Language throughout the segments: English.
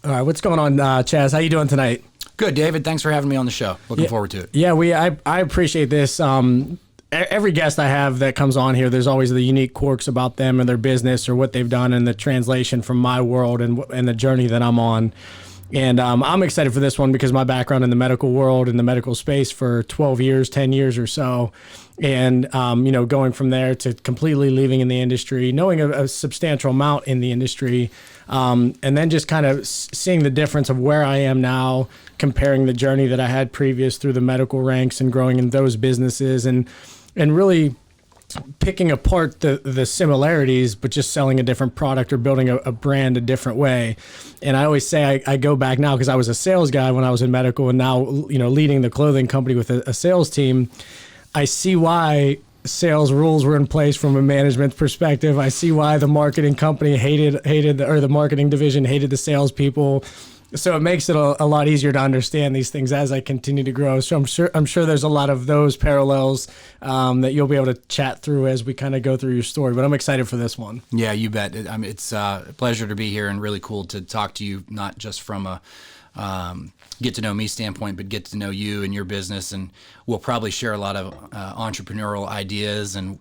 All right, what's going on, Chaz? How you doing tonight? Good, David. Thanks for having me on the show. Looking forward to it. Yeah, I appreciate this. Every guest I have that comes on here, there's always the unique quirks about them and their business or what they've done and the translation from my world and the journey that I'm on. And I'm excited for this one because my background in the medical world, in the medical space for 12 years, 10 years or so. And, going from there to completely leaving in the industry, knowing a substantial amount in the industry, and then just kind of seeing the difference of where I am now, comparing the journey that I had previous through the medical ranks and growing in those businesses and really picking apart the similarities, but just selling a different product or building a brand a different way. And I always say I go back now because I was a sales guy when I was in medical and now, leading the clothing company with a sales team. I see why sales rules were in place from a management perspective. I see why the marketing company or the marketing division hated the salespeople. So it makes it a lot easier to understand these things as I continue to grow. So I'm sure there's a lot of those parallels that you'll be able to chat through as we kind of go through your story. But I'm excited for this one. Yeah, you bet. It's a pleasure to be here and really cool to talk to you, not just from a get to know me standpoint, but get to know you and your business. And we'll probably share a lot of entrepreneurial ideas and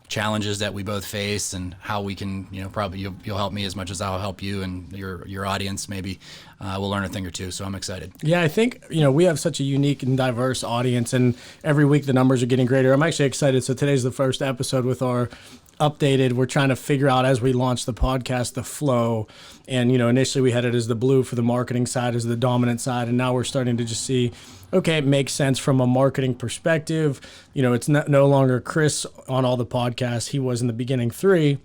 challenges that we both face and how we can, probably you'll help me as much as I'll help you and your audience. Maybe we'll learn a thing or two. So I'm excited. Yeah, I think, we have such a unique and diverse audience and every week the numbers are getting greater. I'm actually excited. So today's the first episode with our updated. We're trying to figure out as we launch the podcast, the flow. And, initially we had it as the blue for the marketing side, as the dominant side. And now we're starting to just see, okay, it makes sense from a marketing perspective. It's no longer Chris on all the podcasts. He was in the beginning 3.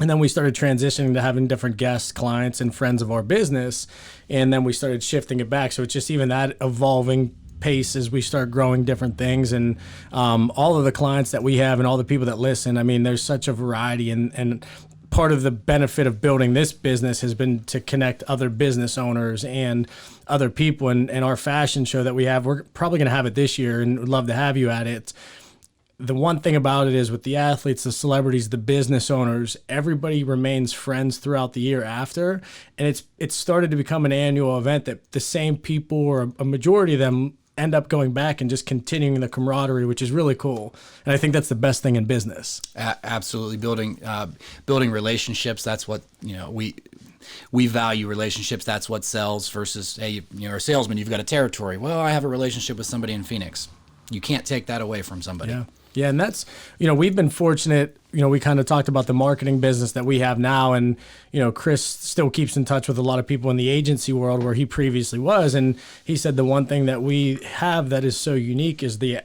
And then we started transitioning to having different guests, clients, and friends of our business. And then we started shifting it back. So it's just even that evolving pace as we start growing different things. And all of the clients that we have and all the people that listen, there's such a variety. And part of the benefit of building this business has been to connect other business owners and other people. And our fashion show that we have, we're probably going to have it this year and would love to have you at it. The one thing about it is with the athletes, the celebrities, the business owners, everybody remains friends throughout the year after. And it's started to become an annual event that the same people or a majority of them end up going back and just continuing the camaraderie, which is really cool. And I think that's the best thing in business. Absolutely. Building relationships. That's what, we value relationships. That's what sells versus, hey, you're a salesman, you've got a territory. Well, I have a relationship with somebody in Phoenix. You can't take that away from somebody. Yeah. Yeah, and that's, we've been fortunate, we kind of talked about the marketing business that we have now, and, Chris still keeps in touch with a lot of people in the agency world where he previously was, and he said the one thing that we have that is so unique is the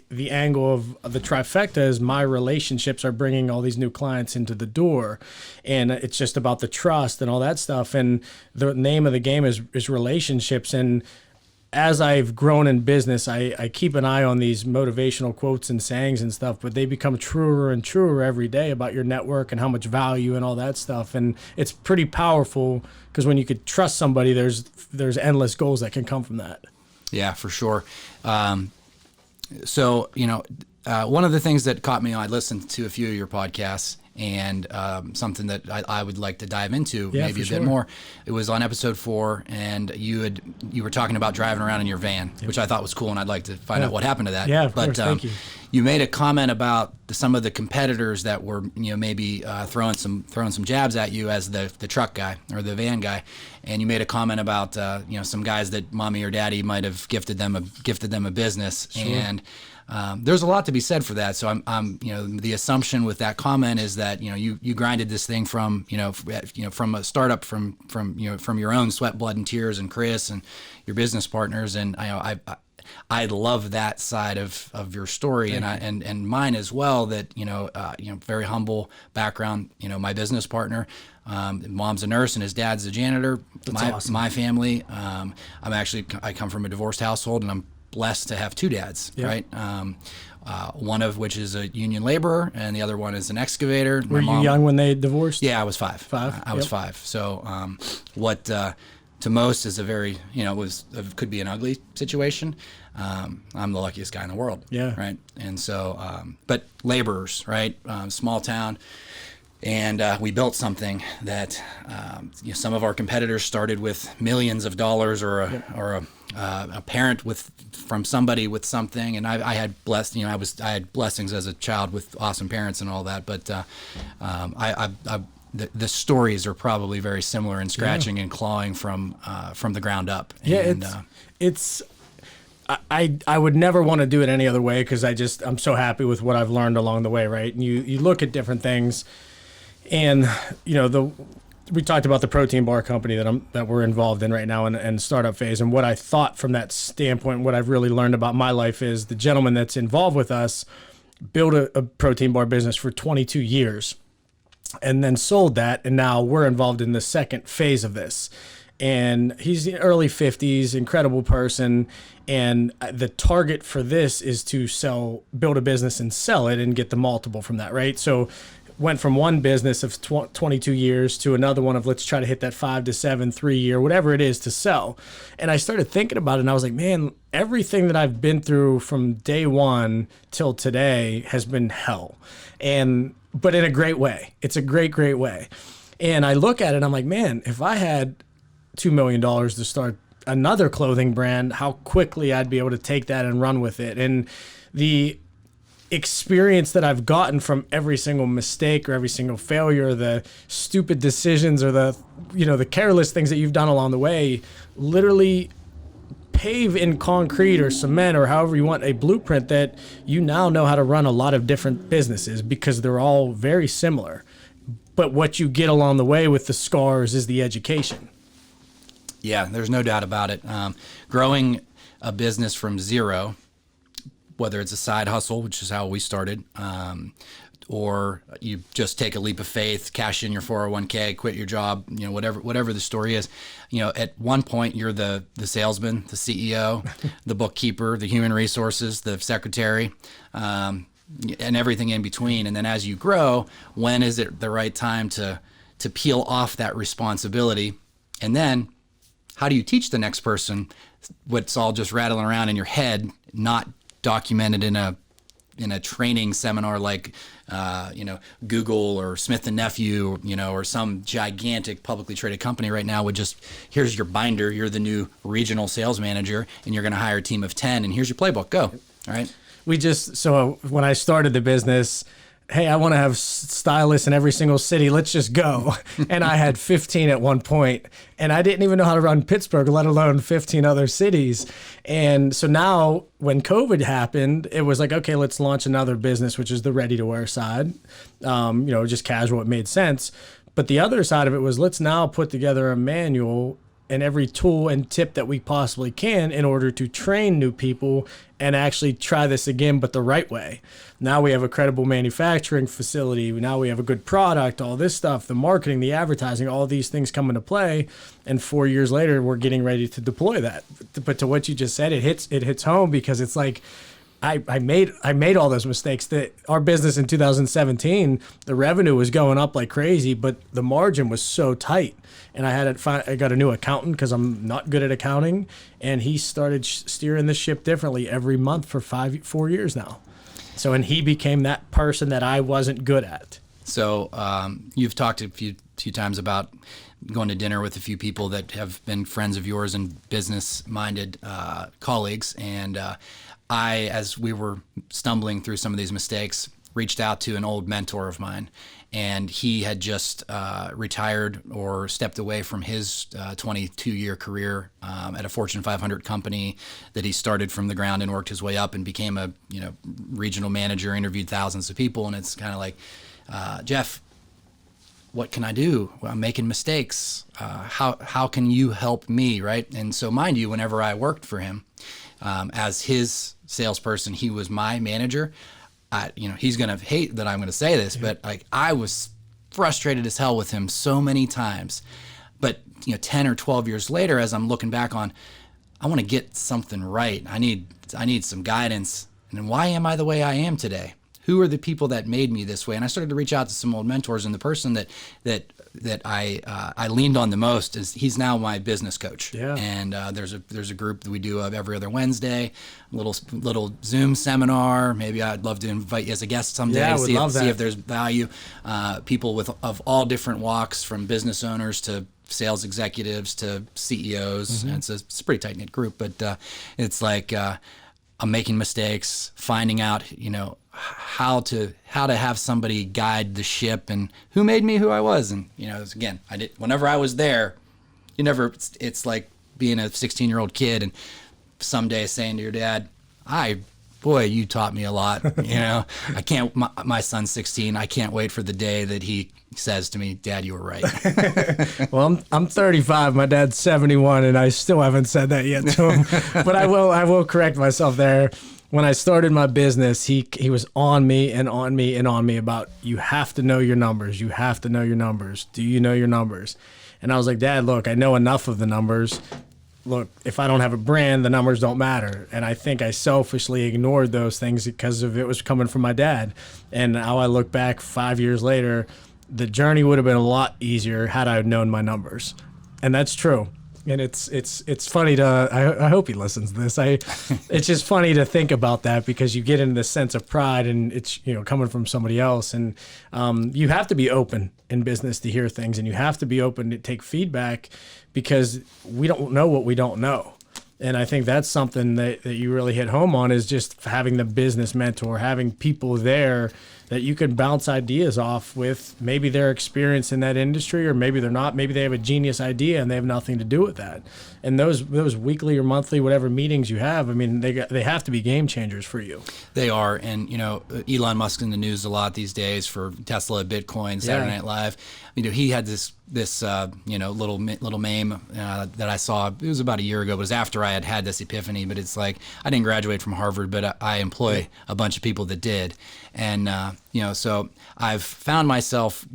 angle of the trifecta is my relationships are bringing all these new clients into the door, and it's just about the trust and all that stuff, and the name of the game is relationships. And as I've grown in business, I keep an eye on these motivational quotes and sayings and stuff, but they become truer and truer every day about your network and how much value and all that stuff. And it's pretty powerful because when you could trust somebody, there's endless goals that can come from that. Yeah, for sure. So, one of the things that caught me on, I listened to a few of your podcasts, and something that I would like to dive into maybe a bit more. It was on episode 4, and you were talking about driving around in your van, which I thought was cool, and I'd like to find out what happened to that. Yeah, of course. Thank you. You made a comment about some of the competitors that were maybe throwing some jabs at you as the truck guy or the van guy, and you made a comment about some guys that mommy or daddy might have gifted them a business. Sure. And there's a lot to be said for that. So I'm the assumption with that comment is that you grinded this thing from from a startup from your own sweat, blood, and tears, and Chris and your business partners, and I love that side of your story. And mine as well. That very humble background. My business partner, mom's a nurse and his dad's a janitor. That's awesome. My family. I come from a divorced household, and I'm blessed to have 2 dads, right? One of which is a union laborer, and the other one is an excavator. Were you young when they divorced? Yeah, I was 5. I was 5. So what to most is a very, could be an ugly situation. I'm the luckiest guy in the world. Yeah. Right. And so, but laborers, right? Small town. And we built something that some of our competitors started with millions of dollars, or a parent from somebody with something. And I had I had blessings as a child with awesome parents and all that. But the stories are probably very similar in scratching and clawing from the ground up. Yeah, and, I would never want to do it any other way, because I'm so happy with what I've learned along the way, right? And you look at different things, and we talked about the protein bar company that we're involved in right now and startup phase. And what I thought from that standpoint, what I've really learned about my life is the gentleman that's involved with us built a protein bar business for 22 years and then sold that. And now we're involved in the second phase of this. And he's in early 50s, incredible person. And the target for this is to build a business and sell it and get the multiple from that, right? So went from one business of 22 years to another one of let's try to hit that 5 to 7, 3 year, whatever it is to sell. And I started thinking about it, and I was like, man, everything that I've been through from day one till today has been hell. But in a great way. It's a great, great way. And I look at it, and I'm like, man, if I had $2 million to start another clothing brand, how quickly I'd be able to take that and run with it. And the experience that I've gotten from every single mistake or every single failure, the stupid decisions or the careless things that you've done along the way, literally pave in concrete or cement or however you want a blueprint that you now know how to run a lot of different businesses, because they're all very similar. But what you get along the way with the scars is the education. Yeah, there's no doubt about it. Growing a business from zero, whether it's a side hustle, which is how we started, or you just take a leap of faith, cash in your 401k, quit your job, whatever the story is. At one point you're the salesman, the CEO, the bookkeeper, the human resources, the secretary, and everything in between. And then as you grow, when is it the right time to peel off that responsibility? And then how do you teach the next person what's all just rattling around in your head, not documented in a training seminar like Google or Smith and Nephew, or some gigantic publicly traded company right now would just, here's your binder, you're the new regional sales manager, and you're going to hire a team of 10, and here's your playbook, go. All right. So when I started the business, hey, I want to have stylists in every single city. Let's just go. And I had 15 at one point, and I didn't even know how to run Pittsburgh, let alone 15 other cities. And so now when COVID happened, it was like, okay, let's launch another business, which is the ready-to-wear side. Just casual. It made sense. But the other side of it was, let's now put together a manual and every tool and tip that we possibly can in order to train new people and actually try this again, but the right way. Now we have a credible manufacturing facility. Now we have a good product, all this stuff, the marketing, the advertising, all these things come into play. And 4 years later, we're getting ready to deploy that. But to what you just said, it hits home, because it's like, I made all those mistakes. That our business in 2017, the revenue was going up like crazy, but the margin was so tight. And I got a new accountant, because I'm not good at accounting, and he started steering the ship differently every month for 4 years now. So, and he became that person that I wasn't good at. So you've talked a few times about going to dinner with a few people that have been friends of yours and business-minded colleagues, and as we were stumbling through some of these mistakes, reached out to an old mentor of mine, and he had just retired or stepped away from his 22-year career at a Fortune 500 company that he started from the ground and worked his way up and became a regional manager, interviewed thousands of people. And it's kind of like, Jeff, what can I do? Well, I'm making mistakes. How can you help me, right? And so, mind you, whenever I worked for him as his salesperson, he was my manager. He's going to hate that I'm going to say this, but I was frustrated as hell with him so many times. But 10 or 12 years later, as I'm looking back on, I want to get something right. I need some guidance. And then why am I the way I am today? who are the people that made me this way? And I started to reach out to some old mentors, and the person that I leaned on the most is he's now my business coach. Yeah. And there's a group that we do every other Wednesday, little Zoom seminar. Maybe I'd love to invite you as a guest someday Yeah, I to would see if there's value. People of all different walks, from business owners to sales executives to CEOs. And it's a pretty tight knit group, but it's like I'm making mistakes, finding out how to have somebody guide the ship, and who made me who I was. And again, whenever I was there, it's like being a 16-year-old kid and someday saying to your dad, boy, you taught me a lot. I can't, my son's 16. I can't wait for the day that he says to me, Dad, you were right. Well, I'm 35. My dad's 71, and I still haven't said that yet to him. But I will correct myself there. When I started my business, he was on me and on me and on me about, you have to know your numbers. You have to know your numbers. Do you know your numbers? And I was like, Dad, look, I know enough of the numbers. Look, if I don't have a brand, the numbers don't matter. And I think I selfishly ignored those things because of it was coming from my dad. And now I look back 5 years later, the journey would have been a lot easier had I known my numbers. And that's true. And it's funny to, I hope he listens to this. It's just funny to think about that, because you get into this sense of pride, and it's, coming from somebody else. And you have to be open in business to hear things, and you have to be open to take feedback, because we don't know what we don't know. And I think that's something that you really hit home on, is just having the business mentor, having people there that you can bounce ideas off with. Maybe they're experienced in that industry, or maybe they're not. Maybe they have a genius idea and they have nothing to do with that. And those weekly or monthly, whatever meetings you have, I mean, they have to be game changers for you. They are. And, Elon Musk's in the news a lot these days for Tesla, Bitcoin, Saturday Night Live. He had this little meme that I saw. It was about a year ago, but it was after I had this epiphany. But it's like, I didn't graduate from Harvard, but I employ a bunch of people that did. And, so I've found myself,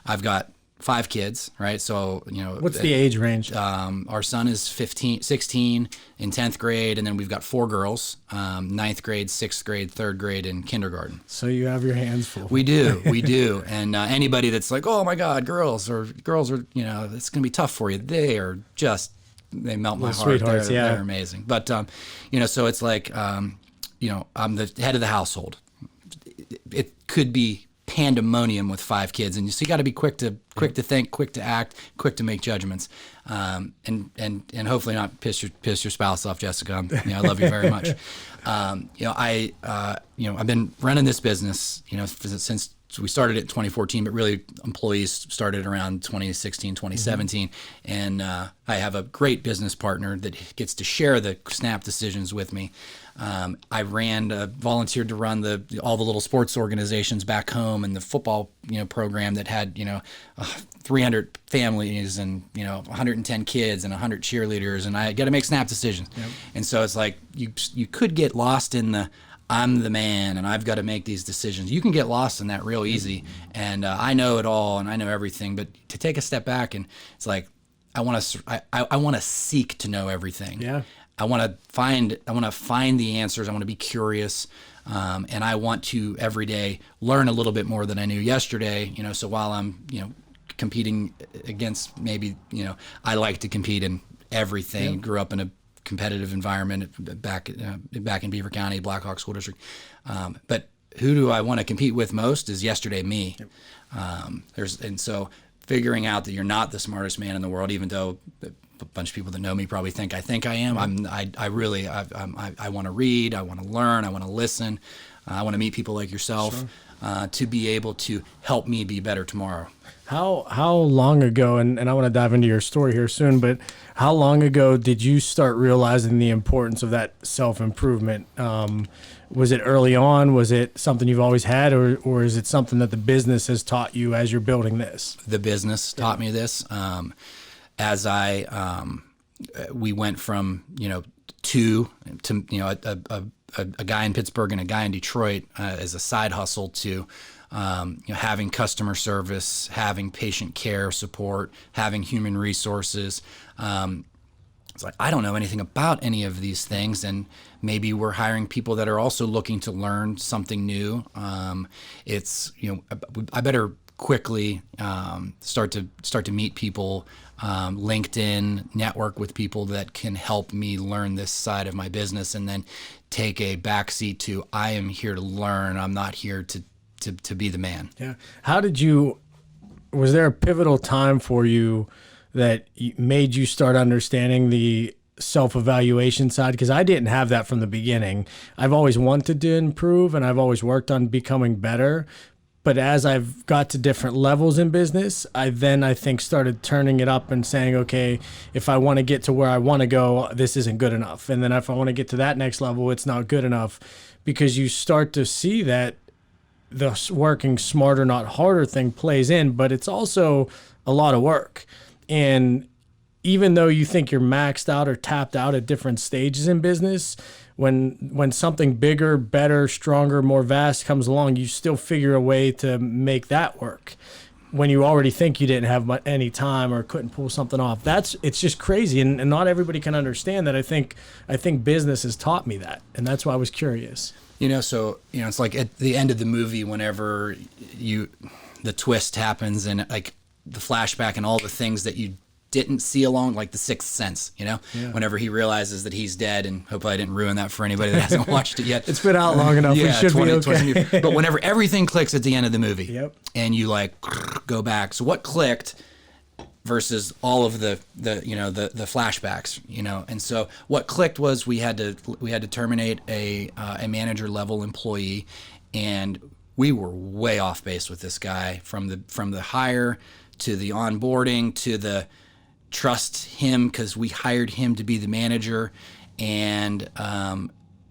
I've got 5 kids, right? So, what's the age range? Our son is 16 in 10th grade, and then we've got 4 girls, 9th grade, 6th grade, 3rd grade, and kindergarten. So you have your hands full. We do. And anybody that's like, oh my God, girls are, it's going to be tough for you. They melt my heart. Sweethearts, They're amazing. But, so it's like, I'm the head of the household. It could be pandemonium with 5 kids, and so you got to be quick to think, quick to act, quick to make judgments, and hopefully not piss your spouse off, Jessica. I love you very much. I've been running this business, since we started it in 2014, but really employees started around 2016, 2017. And I have a great business partner that gets to share the snap decisions with me. I volunteered to run all the little sports organizations back home, and the football, program that had, 300 families and, 110 kids and 100 cheerleaders, and I got to make snap decisions. Yep. And so it's like, you could get lost in I'm the man and I've got to make these decisions. You can get lost in that real easy. And I know it all and I know everything, but to take a step back, and it's like, I want to seek to know everything. Yeah. I want to find the answers. I want to be curious. And I want to every day learn a little bit more than I knew yesterday, so while I'm, competing against, maybe, I like to compete in everything. Yep. Grew up in a competitive environment back in Beaver County, Blackhawk School District. But who do I want to compete with most is yesterday me. Yep. And so figuring out that you're not the smartest man in the world, even though a bunch of people that know me probably think I am. I want to read. I want to learn. I want to listen. I want to meet people like yourself. Sure. To be able to help me be better tomorrow. How long ago, and I want to dive into your story here soon, but how long ago did you start realizing the importance of that self-improvement? Was it early on? Was it something you've always had, or is it something that the business has taught you as you're building this? The business taught me this. As we went from, 2 to, a guy in Pittsburgh and a guy in Detroit as a side hustle to, having customer service, having patient care support, having human resources. it's like, I don't know anything about any of these things, and maybe we're hiring people that are also looking to learn something new. It's, I better quickly start to meet people, LinkedIn, network with people that can help me learn this side of my business, and then take a backseat to, I am here to learn. I'm not here to be the man. Yeah. Was there a pivotal time for you that made you start understanding the self-evaluation side? Because I didn't have that from the beginning. I've always wanted to improve, and I've always worked on becoming better. But as I've got to different levels in business, I think started turning it up and saying, okay, if I want to get to where I want to go, this isn't good enough. And then if I want to get to that next level, it's not good enough, because you start to see that the working smarter, not harder thing plays in, but it's also a lot of work. And even though you think you're maxed out or tapped out at different stages in business, when something bigger, better, stronger, more vast comes along, you still figure a way to make that work when you already think you didn't have any time or couldn't pull something off. It's just crazy, and not everybody can understand that. I think business has taught me that, and that's why I was curious. It's like at the end of the movie, whenever the twist happens, and like the flashback and all the things that you didn't see along, like the Sixth Sense, whenever he realizes that he's dead, and hopefully I didn't ruin that for anybody that hasn't watched it yet. It's been out long enough. Yeah, we should be okay. But whenever everything clicks at the end of the movie, yep, and you like go back, so what clicked versus all of the flashbacks, and so what clicked was we had to terminate a manager level employee, and we were way off base with this guy from the hire to the onboarding to the trust him because we hired him to be the manager, and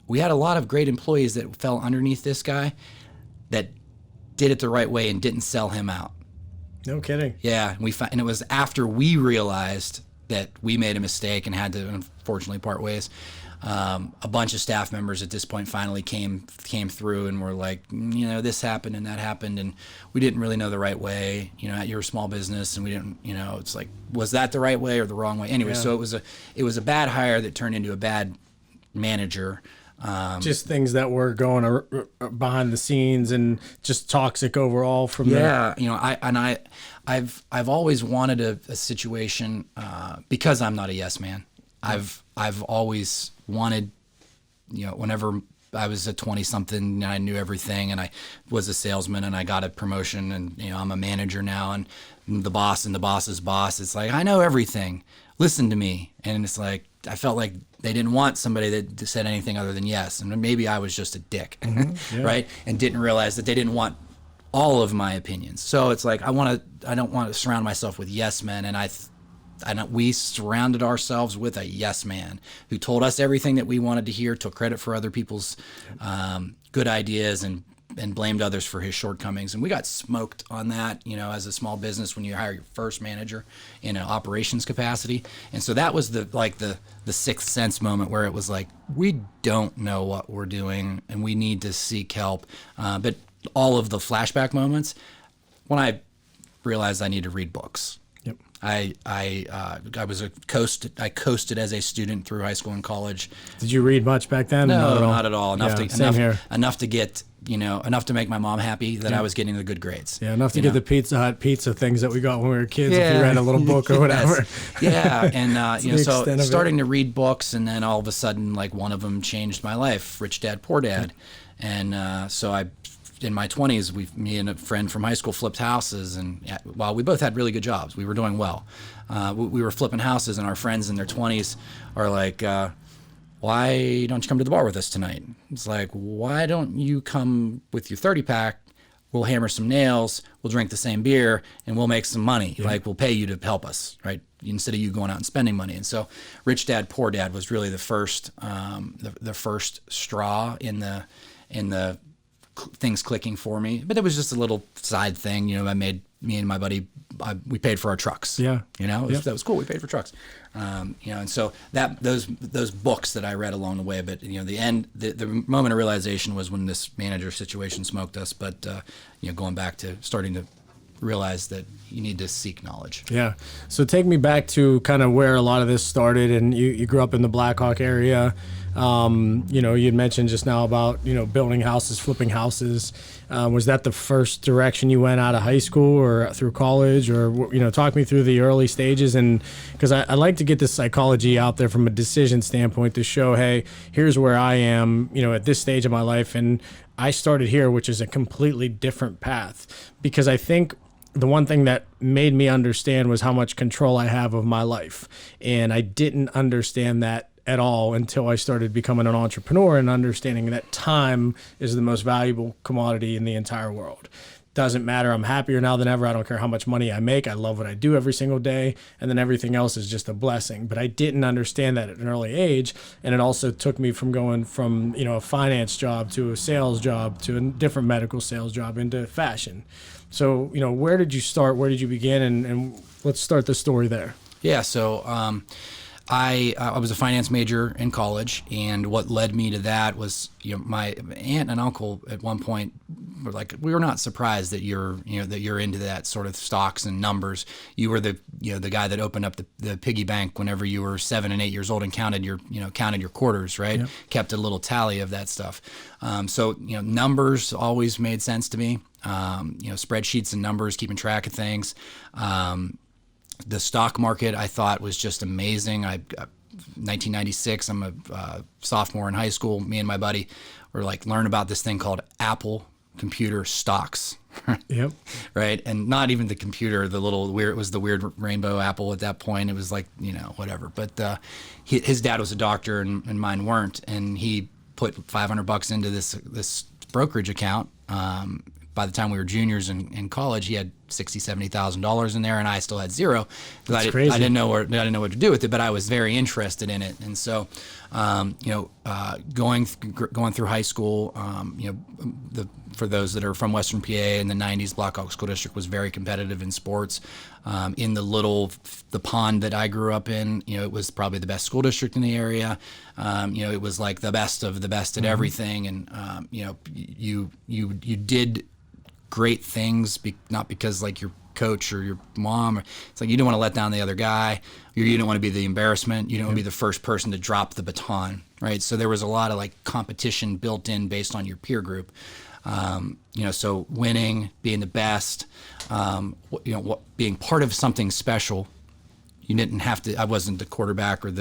we had a lot of great employees that fell underneath this guy that did it the right way and didn't sell him out. No kidding. Yeah, and it was after we realized that we made a mistake and had to unfortunately part ways. A bunch of staff members at this point finally came through and were like, this happened and that happened, and we didn't really know the right way, at your small business, and we didn't, it's like, was that the right way or the wrong way? Anyway, So it was a bad hire that turned into a bad manager. Just things that were going behind the scenes and just toxic overall from there. Yeah, I've always wanted a situation because I'm not a yes man. I've always wanted, whenever I was a 20-something and I knew everything, and I was a salesman and I got a promotion, and I'm a manager now, and the boss and the boss's boss. It's like, I know everything. Listen to me. And it's like, I felt like they didn't want somebody that said anything other than yes. And maybe I was just a dick, yeah. Right? And didn't realize that they didn't want all of my opinions. So it's like, I don't want to surround myself with yes men. And we surrounded ourselves with a yes man who told us everything that we wanted to hear, took credit for other people's good ideas, and blamed others for his shortcomings. And we got smoked on that, as a small business when you hire your first manager in an operations capacity. And so that was the Sixth Sense moment where it was like, we don't know what we're doing and we need to seek help. But all of the flashback moments, when I realized I need to read books. Yep. I was I coasted as a student through high school and college. Did you read much back then? No, not at all. Enough to get, enough to make my mom happy that I was getting the good grades. Yeah, enough to get the Pizza Hut pizza things that we got when we were kids. Yeah. If you read a little book or whatever. Yeah, and so starting to read books, and then all of a sudden, like, one of them changed my life. Rich Dad, Poor Dad, and so in my 20s, me and a friend from high school flipped houses, and while we both had really good jobs, we were doing well. We were flipping houses, and our friends in their 20s are like, why don't you come to the bar with us tonight? It's like, why don't you come with your 30-pack? We'll hammer some nails, we'll drink the same beer, and we'll make some money. Yeah. Like, we'll pay you to help us, right? Instead of you going out and spending money. And so Rich Dad, Poor Dad was really the first straw in the things clicking for me. But it was just a little side thing. I made, me and my buddy, we paid for our trucks. Yeah. That was cool. We paid for trucks. And so those books that I read along the way, but the moment of realization was when this manager situation smoked us. But going back to starting to realize that you need to seek knowledge. Yeah. So take me back to kind of where a lot of this started, and you grew up in the Blackhawk area. You'd mentioned just now about, building houses, flipping houses. Was that the first direction you went out of high school or through college, or, talk me through the early stages? And because I like to get this psychology out there from a decision standpoint to show, hey, here's where I am, at this stage of my life. And I started here, which is a completely different path, because I think the one thing that made me understand was how much control I have of my life. And I didn't understand that at all until I started becoming an entrepreneur and understanding that time is the most valuable commodity in the entire world. Doesn't matter. I'm happier now than ever. I don't care how much money I make. I love what I do every single day. And then everything else is just a blessing. But I didn't understand that at an early age. And it also took me from going from, a finance job to a sales job to a different medical sales job into fashion. So, where did you start? Where did you begin? And let's start the story there. Yeah. So, I was a finance major in college, and what led me to that was, my aunt and uncle at one point were like, "We were not surprised that you're into that sort of stocks and numbers. You were the guy that opened up the piggy bank whenever you were 7 and 8 years old and counted your quarters, right? Yep. Kept a little tally of that stuff. So numbers always made sense to me. Spreadsheets and numbers, keeping track of things. The stock market I thought was just amazing. 1996, I'm a sophomore in high school. Me and my buddy were learn about this thing called Apple computer stocks. Yep. Right. And not even the computer, it was the weird rainbow Apple at that point. It was whatever. But his dad was a doctor and mine weren't. And he put $500 into this brokerage account. By the time we were juniors in college, he had $60,000-$70,000 in there, and I still had zero because I didn't know what to do with it. But I was very interested in it, and so going through high school, for those that are from Western PA in the '90s, Blackhawk School District was very competitive in sports. In the pond that I grew up in, it was probably the best school district in the area. It was like the best of the best at everything, and you did great things, not because your coach or your mom, it's you don't want to let down the other guy. You don't want to be the embarrassment. You don't want to be the first person to drop the baton, right? So there was a lot of competition built in based on your peer group. So winning, being the best, being part of something special. You didn't have to. I wasn't the quarterback or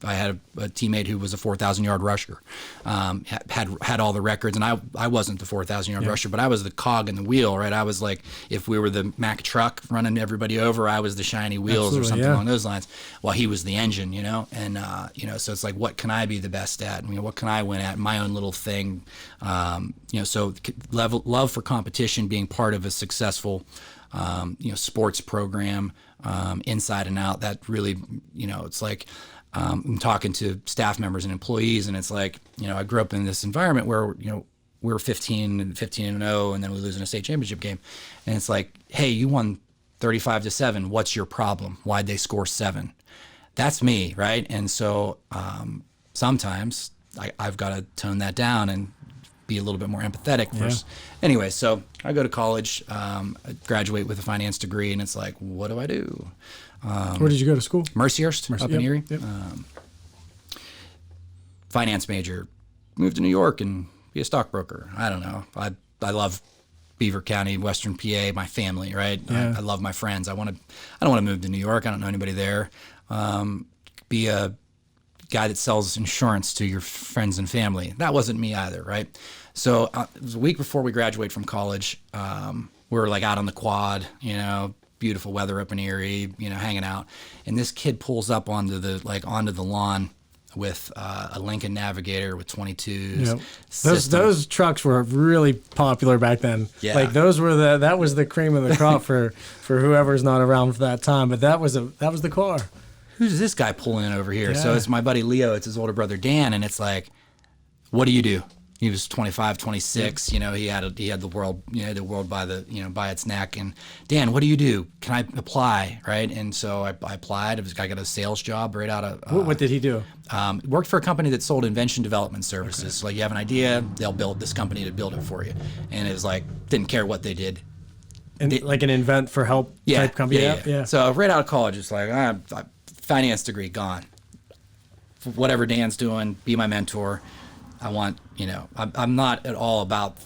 I had a teammate who was a 4,000-yard rusher, had all the records, and I wasn't the 4,000-yard rusher, but I was the cog in the wheel, right? I was if we were the Mack truck running everybody over, I was the shiny wheels. Absolutely, or something along those lines, while he was the engine, and so it's what can I be the best at? What can I win at? My own little thing, so love for competition, being part of a successful, sports program, inside and out. That really, it's I'm talking to staff members and employees, and it's I grew up in this environment where, we're 15 and 0, and then we lose in a state championship game. And it's hey, you won 35-7. What's your problem? Why'd they score 7? That's me, right? And so sometimes I've got to tone that down and be a little bit more empathetic first. Anyway, so I go to college, I graduate with a finance degree, and it's what do I do? Where did you go to school? Mercyhurst, up in Erie. Yep. Finance major, moved to New York and be a stockbroker. I don't know. I love Beaver County, Western PA, my family, right? I love my friends. I don't want to move to New York. I don't know anybody there. Be a guy that sells insurance to your friends and family. That wasn't me either, right? So it was a week before we graduate from college. We were out on the quad, beautiful weather up in Erie, hanging out. And this kid pulls up onto the lawn with a Lincoln Navigator with 22s. Yep. Those trucks were really popular back then. Yeah. Those were that was the cream of the crop for whoever's not around for that time. But that was the car. Who's this guy pulling in over here? Yeah. So it's my buddy Leo. It's his older brother Dan, and it's what do you do? He was 25, 26. He had the world, by its neck. And Dan, what do you do? Can I apply? Right. And so I applied. I got a sales job right out of. What did he do? Worked for a company that sold invention development services. Okay. So you have an idea, they'll build this company to build it for you. And it was didn't care what they did. And like an invent for help type company. Yeah. So right out of college, it's like, finance degree, gone. Whatever Dan's doing, be my mentor. I want, I'm not at all about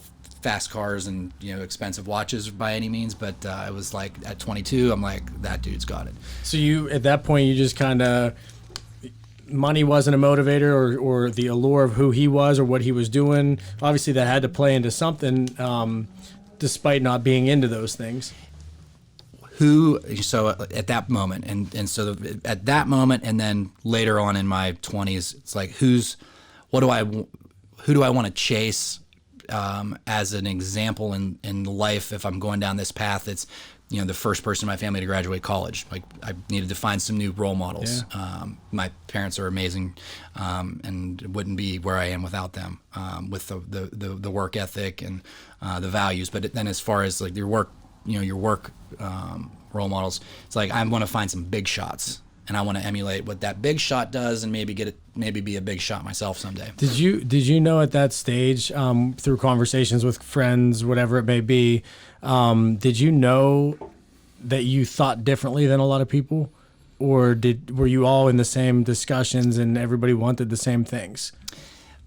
fast cars and, expensive watches by any means, but I was like, at 22, I'm like, that dude's got it. So at that point, you just kind of, money wasn't a motivator or the allure of who he was or what he was doing. Obviously, that had to play into something, despite not being into those things. So at that moment, at that moment, and then later on in my 20s, it's like, who do I want to chase as an example in life if I'm going down this path? It's, the first person in my family to graduate college. Like, I needed to find some new role models. Yeah. My parents are amazing, and wouldn't be where I am without them, with the work ethic and the values. But then as far as like your work role models, it's like, I want to find some big shots, and I want to emulate what that big shot does, and maybe be a big shot myself someday. Did you know at that stage, through conversations with friends, whatever it may be, did you know that you thought differently than a lot of people, or were you all in the same discussions and everybody wanted the same things?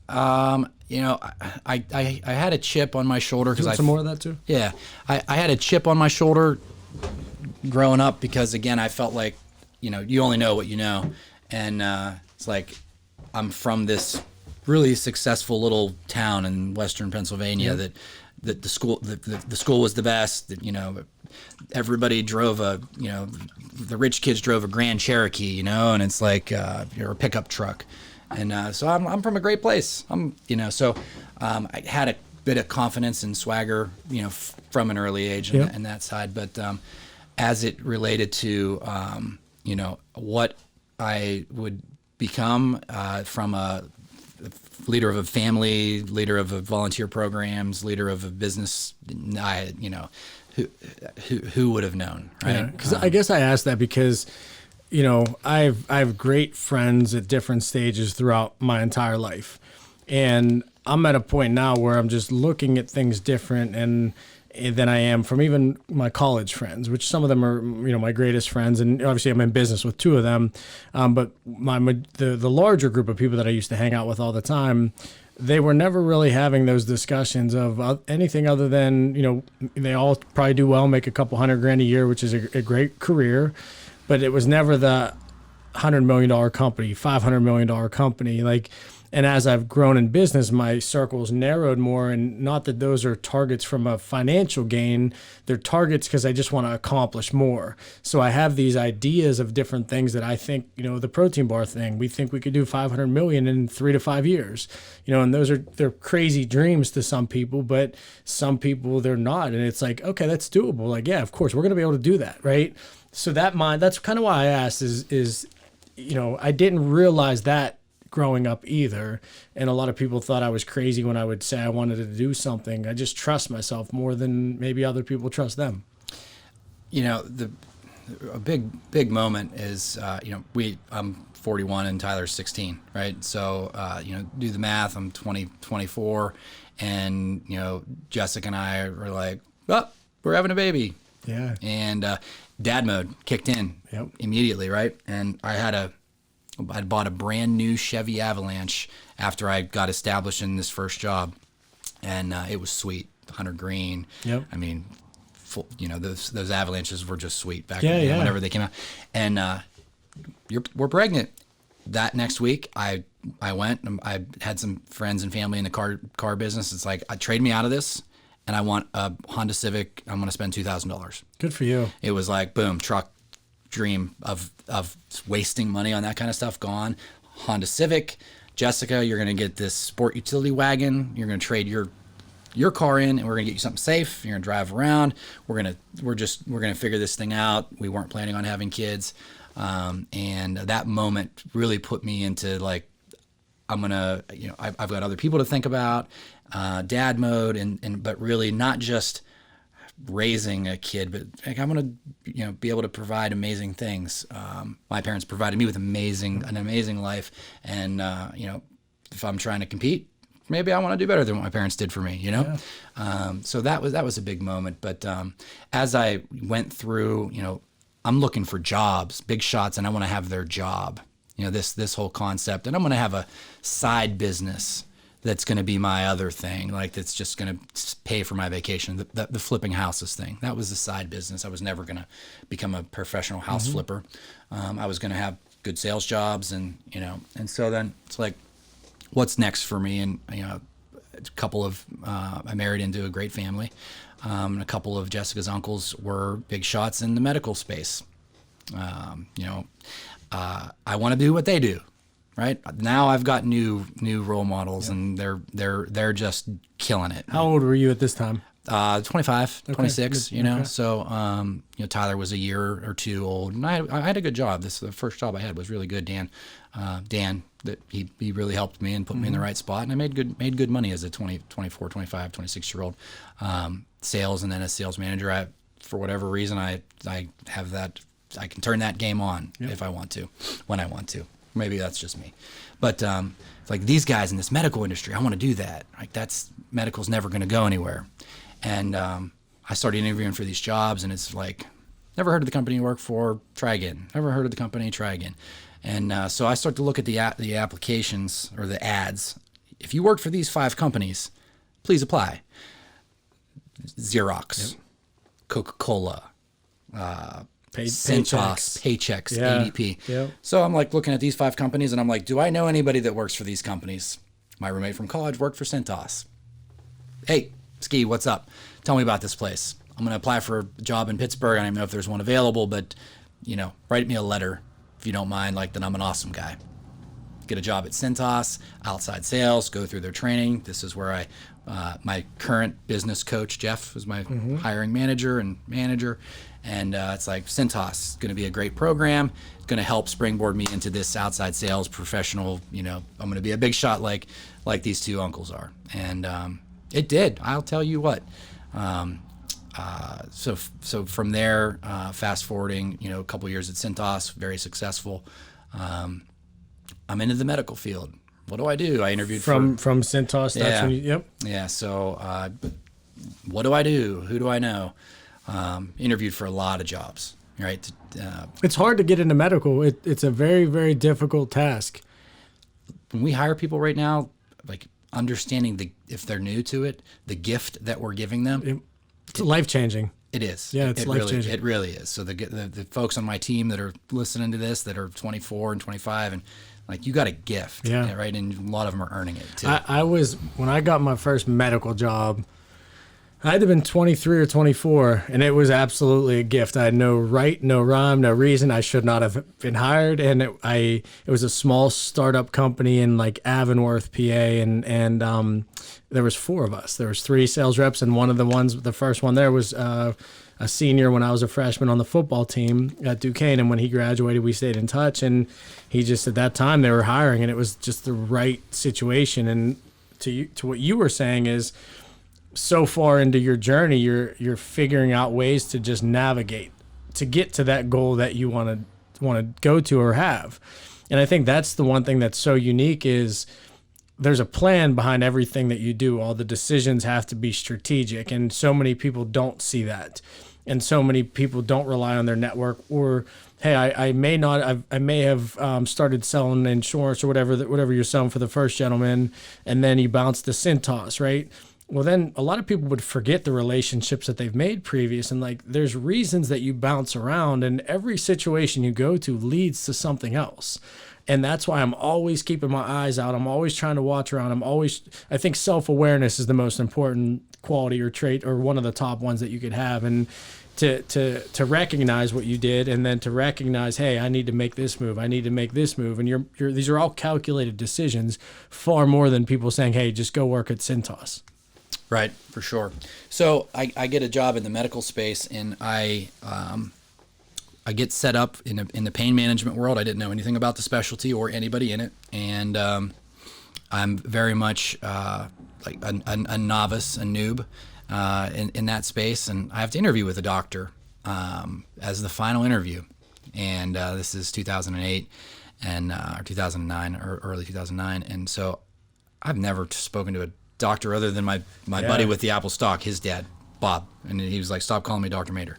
I had a chip on my shoulder because some more of that too. Yeah, I had a chip on my shoulder growing up because, again, I felt like, you only know what you know, and it's like, I'm from this really successful little town in Western Pennsylvania that the school was the best. That, everybody drove the rich kids drove a Grand Cherokee, and it's like a pickup truck. And so I'm from a great place. I had a bit of confidence and swagger, from an early age and that side. But as it related to, what I would become from a leader of a family, leader of a volunteer programs, leader of a business, who would have known, right? Because I guess I asked that because, I have great friends at different stages throughout my entire life. And I'm at a point now where I'm just looking at things different and than I am from even my college friends, which some of them are, my greatest friends. And obviously I'm in business with two of them. But the larger group of people that I used to hang out with all the time, they were never really having those discussions of anything other than, they all probably do well, make a couple $100,000 a year, which is a great career. But it was never the $100 million company, $500 million company. And as I've grown in business, my circle's narrowed more, and not that those are targets from a financial gain. They're targets because I just want to accomplish more. So I have these ideas of different things that I think, the protein bar thing, we think we could do 500 million in 3 to 5 years, and they're crazy dreams to some people, but some people they're not. And it's like, okay, that's doable. Like, yeah, of course we're going to be able to do that. Right. So that's kind of why I asked is, I didn't realize that growing up either, and a lot of people thought I was crazy when I would say I wanted to do something. I just trust myself more than maybe other people trust them. A big moment is I'm 41 and Tyler's 16, right? So do the math. I'm 24, and Jessica and I are like, oh, we're having a baby. Yeah. And dad mode kicked in immediately, right? And I'd bought a brand new Chevy Avalanche after I got established in this first job, and it was sweet, 100 green. Yep. I mean, those Avalanches were just sweet back then, whenever they came out. And we're pregnant. That next week, I went and I had some friends and family in the car business. It's like, trade me out of this, and I want a Honda Civic. I'm going to spend $2,000. Good for you. It was like, boom, truck. Dream of wasting money on that kind of stuff gone. Honda Civic. Jessica, you're going to get this sport utility wagon. You're going to trade your car in, and we're going to get you something safe. You're going to drive around. We're going to figure this thing out. We weren't planning on having kids, and that moment really put me into like, I'm gonna, I've got other people to think about, dad mode, but really not just raising a kid, but like, I'm gonna be able to provide amazing things. My parents provided me with an amazing life, and if I'm trying to compete, maybe I want to do better than what my parents did for me, you know? So that was a big moment. But as I went through, I'm looking for jobs, big shots, and I want to have their job, this whole concept. And I'm going to have a side business that's going to be my other thing, like that's just going to pay for my vacation, the flipping houses thing. That was a side business. I was never going to become a professional house flipper. I was going to have good sales jobs, and so then it's like, what's next for me? And I married into a great family. A couple of Jessica's uncles were big shots in the medical space. I want to do what they do. Right now, I've got new role models, and they're just killing it. How old were you at this time? 25, 26. Okay. So Tyler was a year or two old, and I had a good job. The first job I had was really good. Dan, that he really helped me and put me in the right spot, and I made good money as a 24, 25, 26-year-old. Sales, and then as sales manager, for whatever reason, I have that. I can turn that game on if I want to, when I want to. Maybe that's just me, but it's like these guys in this medical industry, I want to do that. Like medical's never going to go anywhere. And I started interviewing for these jobs, and it's like, never heard of the company you work for, try again. Never heard of the company, try again. And so I start to look at the applications or the ads. If you worked for these 5 companies, please apply. Xerox, Coca-Cola, Cintas, Paychex, ADP. Yep. So I'm like looking at these 5 companies, and I'm like, do I know anybody that works for these companies? My roommate from college worked for Cintas. Hey, Ski, what's up? Tell me about this place. I'm going to apply for a job in Pittsburgh. I don't even know if there's one available, but, write me a letter if you don't mind, like that I'm an awesome guy. Get a job at Cintas, outside sales, go through their training. This is where my current business coach, Jeff, is my hiring manager. And it's like, Cintas is going to be a great program. It's going to help springboard me into this outside sales professional. I'm going to be a big shot like these 2 uncles are. And it did. I'll tell you what. So from there, fast forwarding, a couple years at Cintas, very successful. I'm into the medical field. What do I do? I interviewed from Cintas. That's when you, yep. Yeah. So what do I do? Who do I know? Interviewed for a lot of jobs, right? It's hard to get into medical. It's a very, very difficult task. When we hire people right now, like understanding if they're new to it, the gift that we're giving them. It's life-changing. It is. Yeah, it's life-changing. It really is. So the folks on my team that are listening to this, that are 24 and 25, and like, you got a gift, right? And a lot of them are earning it too. When I got my first medical job, I had to have been 23 or 24, and it was absolutely a gift. I had no right, no rhyme, no reason. I should not have been hired, and it was a small startup company in like Avonworth, PA, and there was 4 of us. There was 3 sales reps, and the first one there was a senior when I was a freshman on the football team at Duquesne, and when he graduated, we stayed in touch, and he just, at that time, they were hiring, and it was just the right situation. And to what you were saying is, so far into your journey, you're figuring out ways to just navigate to get to that goal that you want to go to or have. And I think that's the one thing that's so unique is there's a plan behind everything that you do. All the decisions have to be strategic, and so many people don't see that. And so many people don't rely on their network, or, hey, I may have started selling insurance or whatever you're selling for the first gentleman, and then you bounce to Cintas, right? Well, then a lot of people would forget the relationships that they've made previous. And like, there's reasons that you bounce around, and every situation you go to leads to something else. And that's why I'm always keeping my eyes out. I'm always trying to watch around. I think self-awareness is the most important quality or trait, or one of the top ones that you could have. And to recognize what you did, and then to recognize, hey, I need to make this move. I need to make this move. And these are all calculated decisions, far more than people saying, hey, just go work at Cintas. Right, for sure. So I get a job in the medical space, and I get set up in the pain management world. I didn't know anything about the specialty or anybody in it, and I'm very much like a novice, a noob in that space, and I have to interview with a doctor as the final interview, and this is 2008 or 2009 or early 2009, and so I've never spoken to a doctor other than my buddy with the Apple stock, his dad, Bob. And he was like, stop calling me Dr. Mater.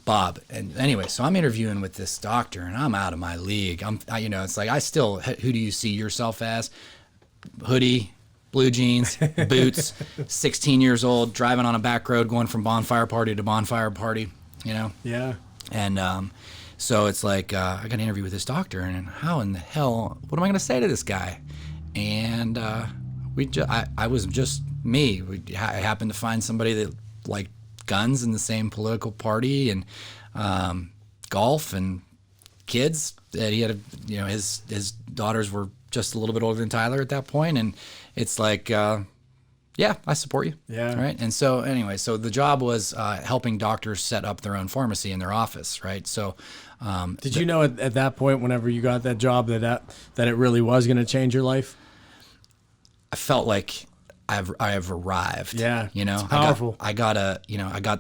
Bob. And anyway, so I'm interviewing with this doctor and I'm out of my league. It's like, who do you see yourself as? Hoodie, blue jeans, boots, 16 years old, driving on a back road, going from bonfire party to bonfire party, Yeah. And so it's like, I got an interview with this doctor, and how in the hell, what am I going to say to this guy? And I was just me. I happened to find somebody that liked guns in the same political party, and golf and kids. That he had, his daughters were just a little bit older than Tyler at that point, and it's like, yeah, I support you. Yeah. Right. And so anyway, so the job was helping doctors set up their own pharmacy in their office. Right. So, did you know at that point, whenever you got that job, that it really was going to change your life? I felt like I have arrived. Yeah. It's powerful. I got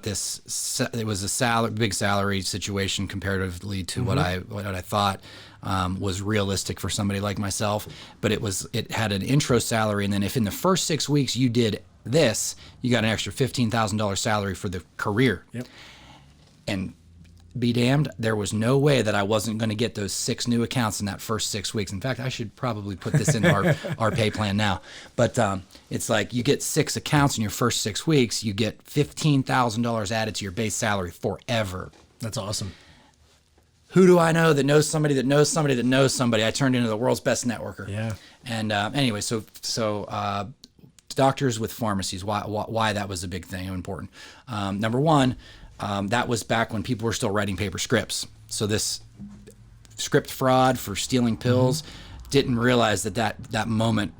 this. It was a big salary situation comparatively to what I thought was realistic for somebody like myself. But it had an intro salary, and then if in the first 6 weeks you did this, you got an extra $15,000 salary for the career. Yep. And be damned, there was no way that I wasn't going to get those 6 new accounts in that first 6 weeks. In fact, I should probably put this in our pay plan now. But it's like you get 6 accounts in your first 6 weeks, you get $15,000 added to your base salary forever. That's awesome. Who do I know that knows somebody that knows somebody that knows somebody? I turned into the world's best networker. Yeah. And anyway, so doctors with pharmacies, why that was a big thing and important. Number one, that was back when people were still writing paper scripts. So this script fraud for stealing pills, didn't realize that moment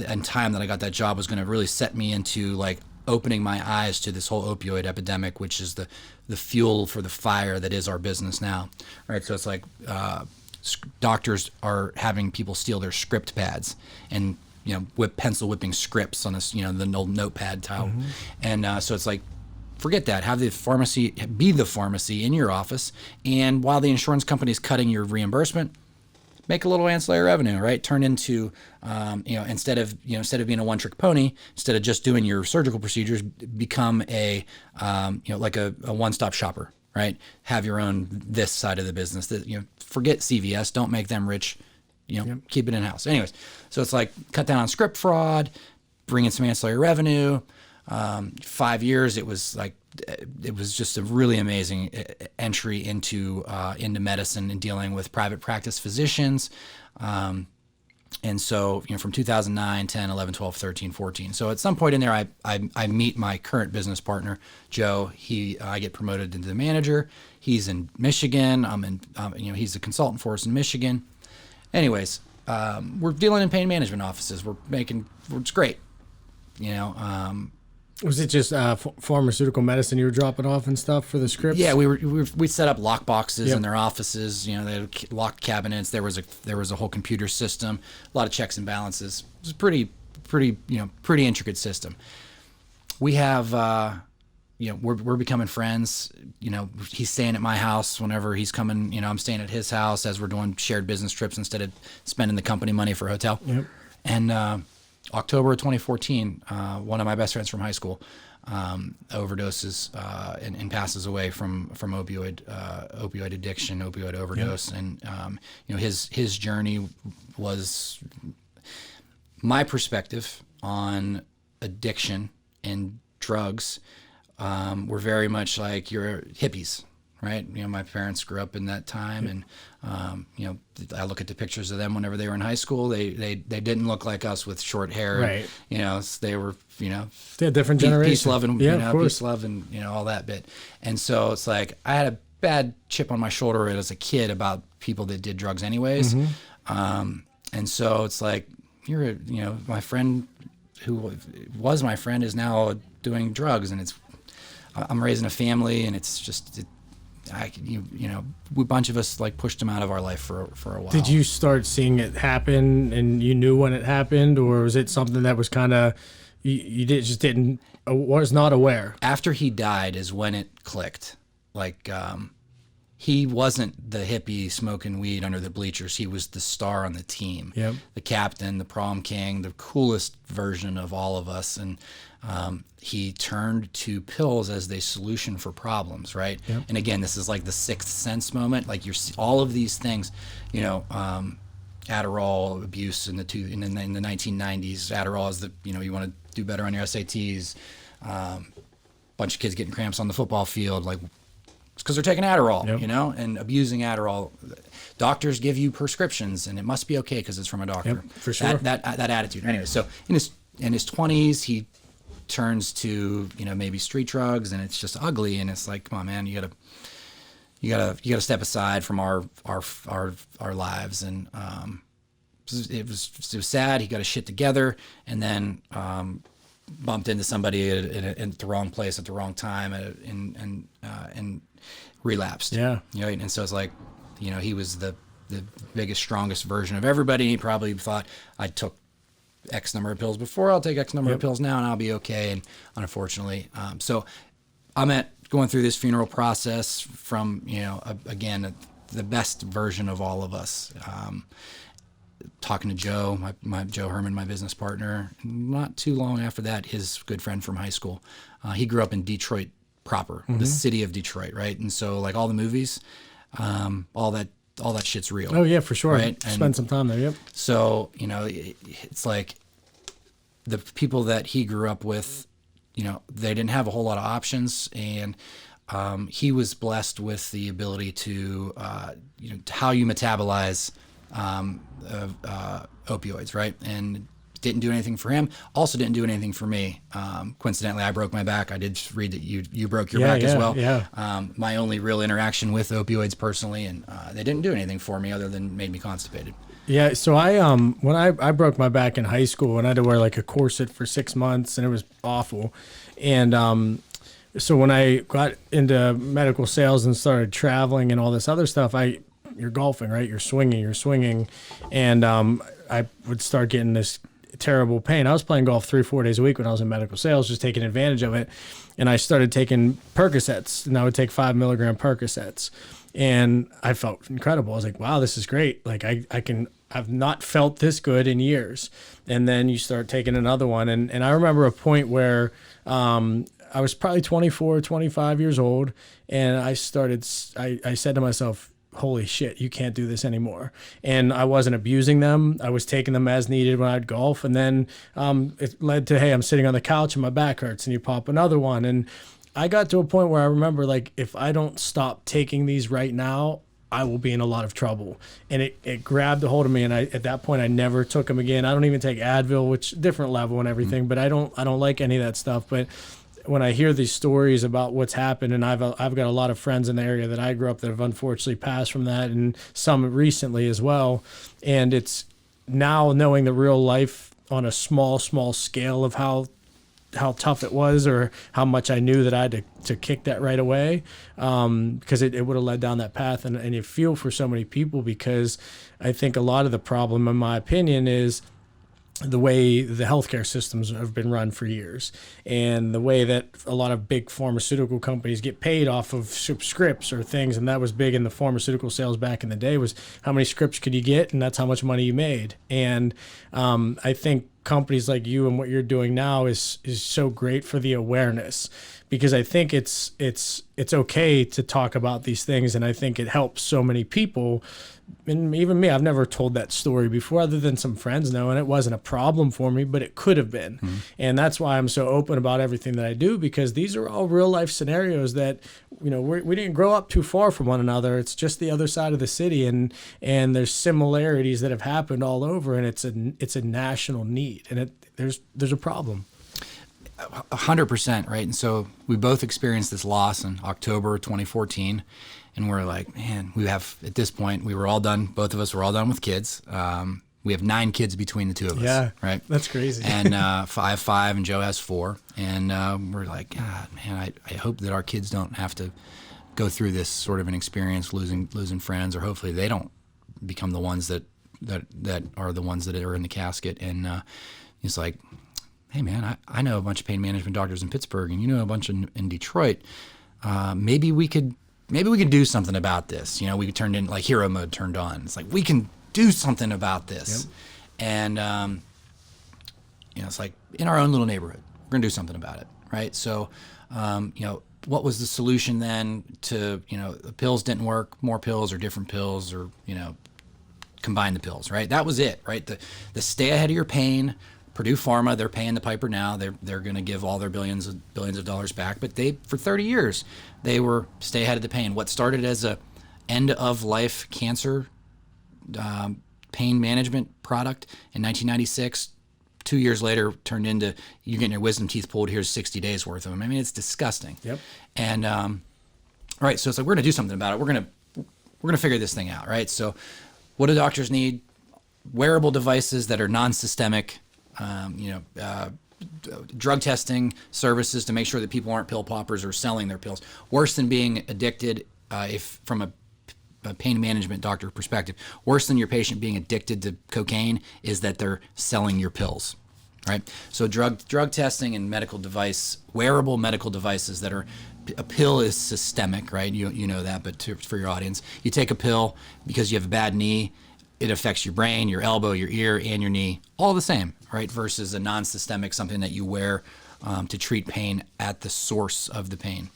and time that I got that job was going to really set me into like opening my eyes to this whole opioid epidemic, which is the fuel for the fire that is our business now. Right. So it's like doctors are having people steal their script pads and pencil whipping scripts on this, the old notepad tile. And so it's like, forget that. Have the pharmacy be the pharmacy in your office, and while the insurance company is cutting your reimbursement, make a little ancillary revenue, right? Turn into, instead of being a one-trick pony, instead of just doing your surgical procedures, become a one-stop shopper, right? Have your own this side of the business. That forget CVS, don't make them rich, keep it in house. Anyways, so it's like cut down on script fraud, bring in some ancillary revenue. 5 years, it was just a really amazing entry into medicine and dealing with private practice physicians. And so, from 2009, 10, 11, 12, 13, 14. So at some point in there, I meet my current business partner, Joe. I get promoted into the manager. He's in Michigan. He's a consultant for us in Michigan. Anyways, we're dealing in pain management offices. It's great. Was it just pharmaceutical medicine you were dropping off and stuff for the scripts? Yeah, we set up lock boxes in their offices. They had locked cabinets. There was a whole computer system, a lot of checks and balances. It was pretty intricate system. We have we're becoming friends. He's staying at my house whenever he's coming. I'm staying at his house as we're doing shared business trips instead of spending the company money for a hotel. Yep. And October of 2014, one of my best friends from high school overdoses and passes away from opioid addiction, opioid overdose. Yep. And his journey was, my perspective on addiction and drugs were very much like you're hippies. Right. My parents grew up in that time, and I look at the pictures of them whenever they were in high school. They didn't look like us with short hair. Right. They were, they're a different generation. Peace, love, and peace, love, and all that bit. And so it's like I had a bad chip on my shoulder as a kid about people that did drugs anyways. And so it's like my friend who was my friend is now doing drugs, and I'm raising a family, and it's just. A bunch of us pushed him out of our life for a while. Did you start seeing it happen, and you knew when it happened, or was it something that was kind of was not aware? After he died is when it clicked. he wasn't the hippie smoking weed under the bleachers. He was the star on the team, Yep. the captain, the prom king, the coolest version of all of us. And he turned to pills as the solution for problems, right? Yep. And again, this is like the Sixth Sense moment. Like all of these things, Adderall abuse in the 1990s. Adderall is you want to do better on your SATs. Bunch of kids getting cramps on the football field, like it's because they're taking Adderall, Yep. and abusing Adderall. Doctors give you prescriptions, and it must be okay because it's from a doctor. Yep, for sure. That attitude. Anyway, so in his 20s, he turns to maybe street drugs, and it's just ugly. And it's like, come on, man, you gotta step aside from our lives. And it was sad. He got his shit together, and then bumped into somebody in the wrong place at the wrong time, and relapsed. Yeah. And so it's like, he was the biggest, strongest version of everybody. He probably thought, I took X number of pills before, I'll take X number of pills now, and I'll be okay. And unfortunately, so I'm going through this funeral process from, again, the best version of all of us. Talking to Joe, my Joe Herman, my business partner. Not too long after that, his good friend from high school. He grew up in Detroit proper, the city of Detroit, right? And so, like all the movies, all that shit's real. Oh yeah, for sure. Right? Spend some time there. Yep. So it's like the people that he grew up with, they didn't have a whole lot of options, and he was blessed with the ability to, how you metabolize opioids, right? And didn't do anything for him. Also didn't do anything for me. Coincidentally, I broke my back. I did read that you broke your back as well. Yeah. My only real interaction with opioids personally, and they didn't do anything for me other than made me constipated. Yeah, so when I broke my back in high school, and I had to wear like a corset for 6 months, and it was awful. And so when I got into medical sales and started traveling and all this other stuff, you're golfing, right? You're swinging, and I would start getting this terrible pain. I was playing golf 3-4 days a week when I was in medical sales, just taking advantage of it. And I started taking Percocets, and I would take 5 milligram Percocets, and I felt incredible. I was like, wow, this is great. Like I've not felt this good in years. And then you start taking another one. And I remember a point where, I was probably 24, 25 years old. And I said to myself, holy shit, you can't do this anymore. And I wasn't abusing them. I was taking them as needed when I'd golf. And then it led to, hey, I'm sitting on the couch and my back hurts, and you pop another one. And I got to a point where I remember, like, if I don't stop taking these right now, I will be in a lot of trouble. And it grabbed a hold of me. And at that point, I never took them again. I don't even take Advil, which different level and everything, but I don't like any of that stuff. But when I hear these stories about what's happened, and I've got a lot of friends in the area that I grew up that have unfortunately passed from that, and some recently as well. And it's now knowing the real life on a small scale of how tough it was, or how much I knew that I had to kick that right away, because it would have led down that path. And you feel for so many people, because I think a lot of the problem, in my opinion, is the way the healthcare systems have been run for years, and the way that a lot of big pharmaceutical companies get paid off of scripts or things. And that was big in the pharmaceutical sales back in the day, was how many scripts could you get, and that's how much money you made. And I think companies like you and what you're doing now is so great for the awareness, because I think it's okay to talk about these things, and I think it helps so many people. And even me, I've never told that story before, other than some friends know, and it wasn't a problem for me, but it could have been. Mm-hmm. And that's why I'm so open about everything that I do, because these are all real life scenarios that, we didn't grow up too far from one another. It's just the other side of the city, and there's similarities that have happened all over, and it's a national need, and there's a problem. 100%, right? And so we both experienced this loss in October 2014, and we're like, man, at this point, we were all done. Both of us were all done with kids. We have 9 kids between the two of us. Yeah, right? That's crazy. And I have 5, and Joe has 4. And we're like, God, man, I hope that our kids don't have to go through this sort of an experience, losing friends, or hopefully they don't become the ones that are the ones that are in the casket. And he's like, hey, man, I know a bunch of pain management doctors in Pittsburgh, and you know a bunch in Detroit. Maybe we could maybe we can do something about this. You know, we turned in like hero mode turned on. It's like, we can do something about this. Yep. And, you know, it's like in our own little neighborhood, we're going to do something about it. Right. So, you know, what was the solution then to, you know, the pills didn't work, more pills or different pills, or, you know, combine the pills, right? That was it, right? The stay ahead of your pain. Purdue Pharma, they're paying the piper now. They're going to give all their billions of dollars back. But they, for 30 years, they were stay ahead of the pain. What started as a end of life cancer pain management product in 1996, 2 years later turned into you getting your wisdom teeth pulled. Here's 60 days worth of them. I mean, it's disgusting. Yep. And all right, so it's like we're going to do something about it. We're going to figure this thing out, right? So, what do doctors need? Wearable devices that are non-systemic. You know, drug testing services to make sure that people aren't pill poppers or selling their pills. Worse than being addicted, if from a pain management doctor perspective, worse than your patient being addicted to cocaine is that they're selling your pills, right? So drug testing and wearable medical devices that are, a pill is systemic, right? You know that, but for your audience, you take a pill because you have a bad knee. It affects your brain, your elbow, your ear, and your knee, all the same, right? Versus a non-systemic, something that you wear to treat pain at the source of the pain.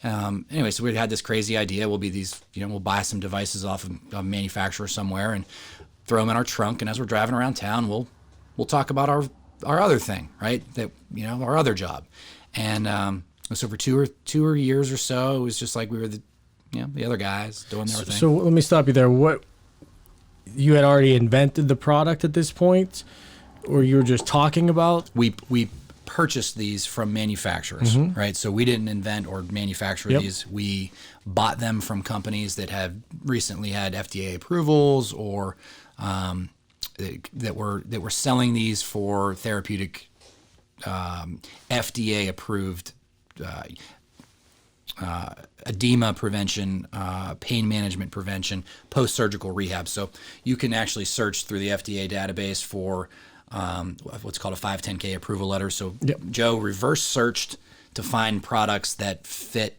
Anyway, so we had this crazy idea. We'll buy some devices off of a manufacturer somewhere and throw them in our trunk. And as we're driving around town, we'll talk about our other thing, right? That, you know, our other job. And so for two years or so, it was just like we were the other guys doing their thing. So let me stop you there. What? You had already invented the product at this point, or you were just talking about? We purchased these from manufacturers, right? So we didn't invent or manufacture these. We bought them from companies that have recently had FDA approvals, or that were selling these for therapeutic, FDA approved edema prevention, pain management prevention, post-surgical rehab. So you can actually search through the FDA database for what's called a 510K approval letter. So Joe reverse searched to find products that fit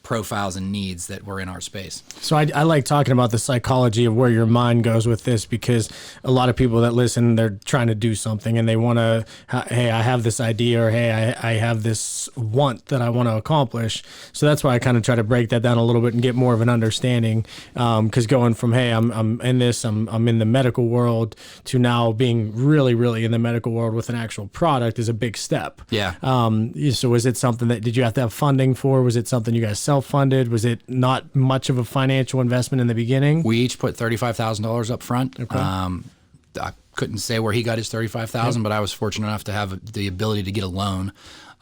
profiles and needs that were in our space. So I like talking about the psychology of where your mind goes with this, because a lot of people that listen, they're trying to do something and they want to, hey, I have this idea, or hey, I have this want that I want to accomplish. So that's why I kind of try to break that down a little bit and get more of an understanding. Because going from, hey, I'm in this, I'm in the medical world, to now being really, really in the medical world with an actual product is a big step. Yeah. So was it something that, did you have to have funding for? Was it something you guys self-funded? Was it not much of a financial investment in the beginning? We each put $35,000 up front. Okay. I couldn't say where he got his $35,000, but I was fortunate enough to have the ability to get a loan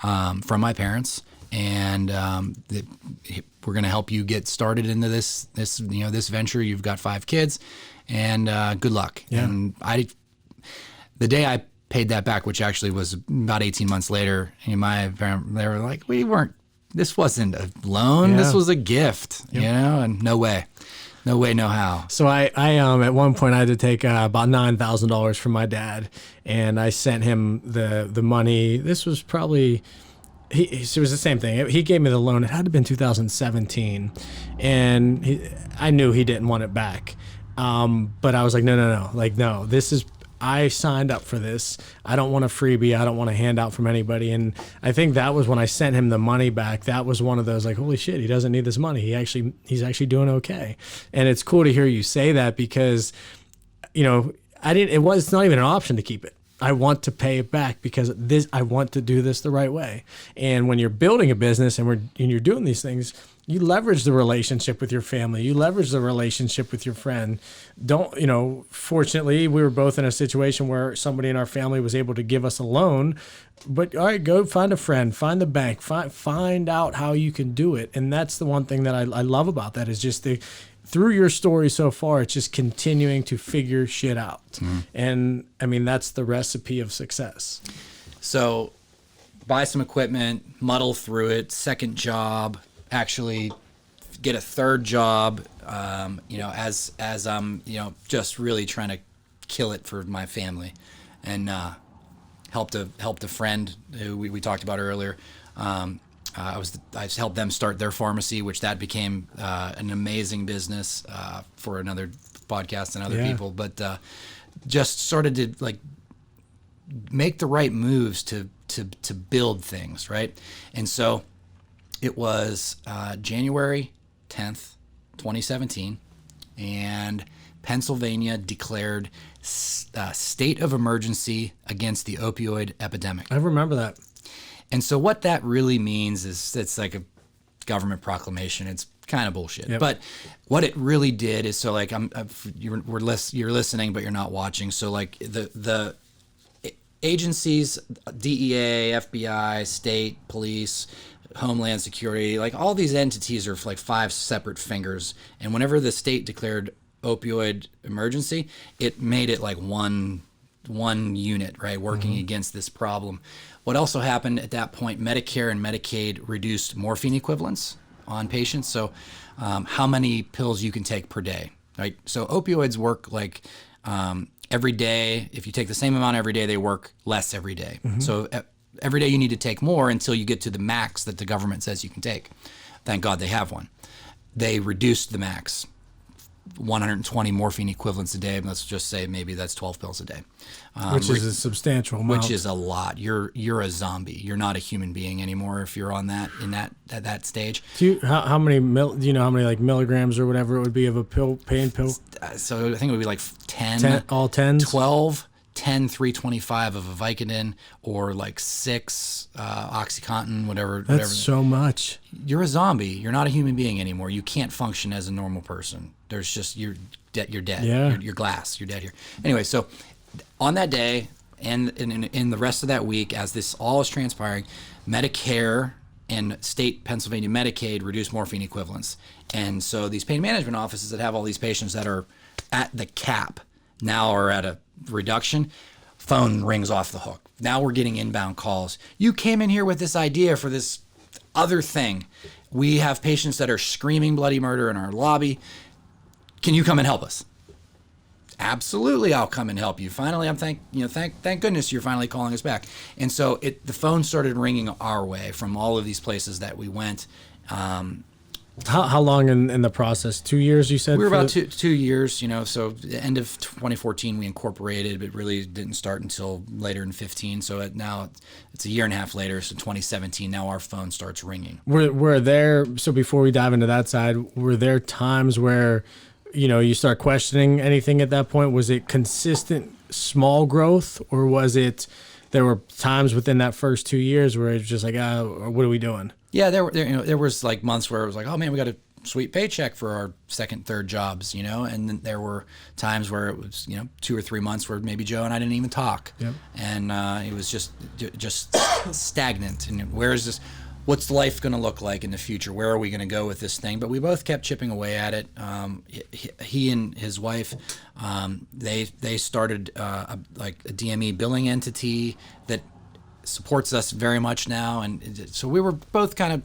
from my parents, and we're going to help you get started into this venture. You've got 5 kids, and good luck. Yeah. And the day I paid that back, which actually was about 18 months later, and they were like, this wasn't a loan. This was a gift, and no way, no how. So I at one point I had to take about $9,000 from my dad, and I sent him the money. This was probably, it was the same thing. He gave me the loan. It had to have been 2017, and I knew he didn't want it back. But I was like, no, this is, I signed up for this. I don't want a freebie. I don't want a handout from anybody. And I think that was when I sent him the money back. That was one of those, like, holy shit, he doesn't need this money. He's actually doing okay. And it's cool to hear you say that, because, it's not even an option to keep it. I want to pay it back because I want to do this the right way. And when you're building a business and you're doing these things, you leverage the relationship with your family. You leverage the relationship with your friend. Fortunately, we were both in a situation where somebody in our family was able to give us a loan. But all right, go find a friend, find the bank, find out how you can do it. And that's the one thing that I love about that, is just through your story so far, it's just continuing to figure shit out. And I mean, that's the recipe of success. So buy some equipment, muddle through it, second job, actually get a third job, as I'm, just really trying to kill it for my family, and helped a friend who we talked about earlier, I helped them start their pharmacy, which that became an amazing business for another podcast and other people. But just sort of did like make the right moves to build things, right? And so it was January 10th, 2017, and Pennsylvania declared state of emergency against the opioid epidemic. I remember that. And so what that really means is it's like a government proclamation. It's kind of bullshit. Yep. But what it really did is, so like you're listening, but you're not watching. So like the agencies, DEA, FBI, state, police, Homeland Security, like all these entities are like 5 separate fingers. And whenever the state declared opioid emergency, it made it like one unit, right, working against this problem. What also happened at that point, Medicare and Medicaid reduced morphine equivalents on patients. So how many pills you can take per day, right? So opioids work like every day. If you take the same amount every day, they work less every day. So every day you need to take more until you get to the max that the government says you can take. Thank God they have one. They reduced the max, 120 morphine equivalents a day. Let's just say maybe that's 12 pills a day. Which is a substantial amount. Which is a lot. You're a zombie. You're not a human being anymore if you're on that at that stage. How many do you know how many like milligrams or whatever it would be of a pain pill? So I think it would be like 10 all 10s? 12, 10, 325 of a Vicodin, or like 6 OxyContin, whatever. That's so much. You're a zombie. You're not a human being anymore. You can't function as a normal person. There's just you're dead. Yeah. You're glass. You're dead here. Anyway, so on that day and in the rest of that week, as this all is transpiring, Medicare and state Pennsylvania Medicaid reduced morphine equivalents. And so these pain management offices that have all these patients that are at the cap now are at a reduction, phone rings off the hook. Now we're getting inbound calls. You came in here with this idea for this other thing. We have patients that are screaming bloody murder in our lobby. Can you come and help us? Absolutely, I'll come and help you. Finally, thank goodness you're finally calling us back. And so the phone started ringing our way from all of these places that we went. How long in the process? 2 years, you said? We were about 2 years, so the end of 2014 we incorporated, but really didn't start until later in 15. So now it's a year and a half later, so 2017, now our phone starts ringing. Were there, so before we dive into that side, were there times where you start questioning anything at that point? Was it consistent small growth, or was it there were times within that first 2 years where it's just like, what are we doing? Yeah, there was like months where it was like, oh man, we got a sweet paycheck for our second, third jobs, and then there were times where it was 2 or 3 months where maybe Joe and I didn't even talk, and it was just stagnant. And where is this? What's life going to look like in the future? Where are we going to go with this thing? But we both kept chipping away at it. He and his wife, they started a DME billing entity that supports us very much now. And so we were both kind of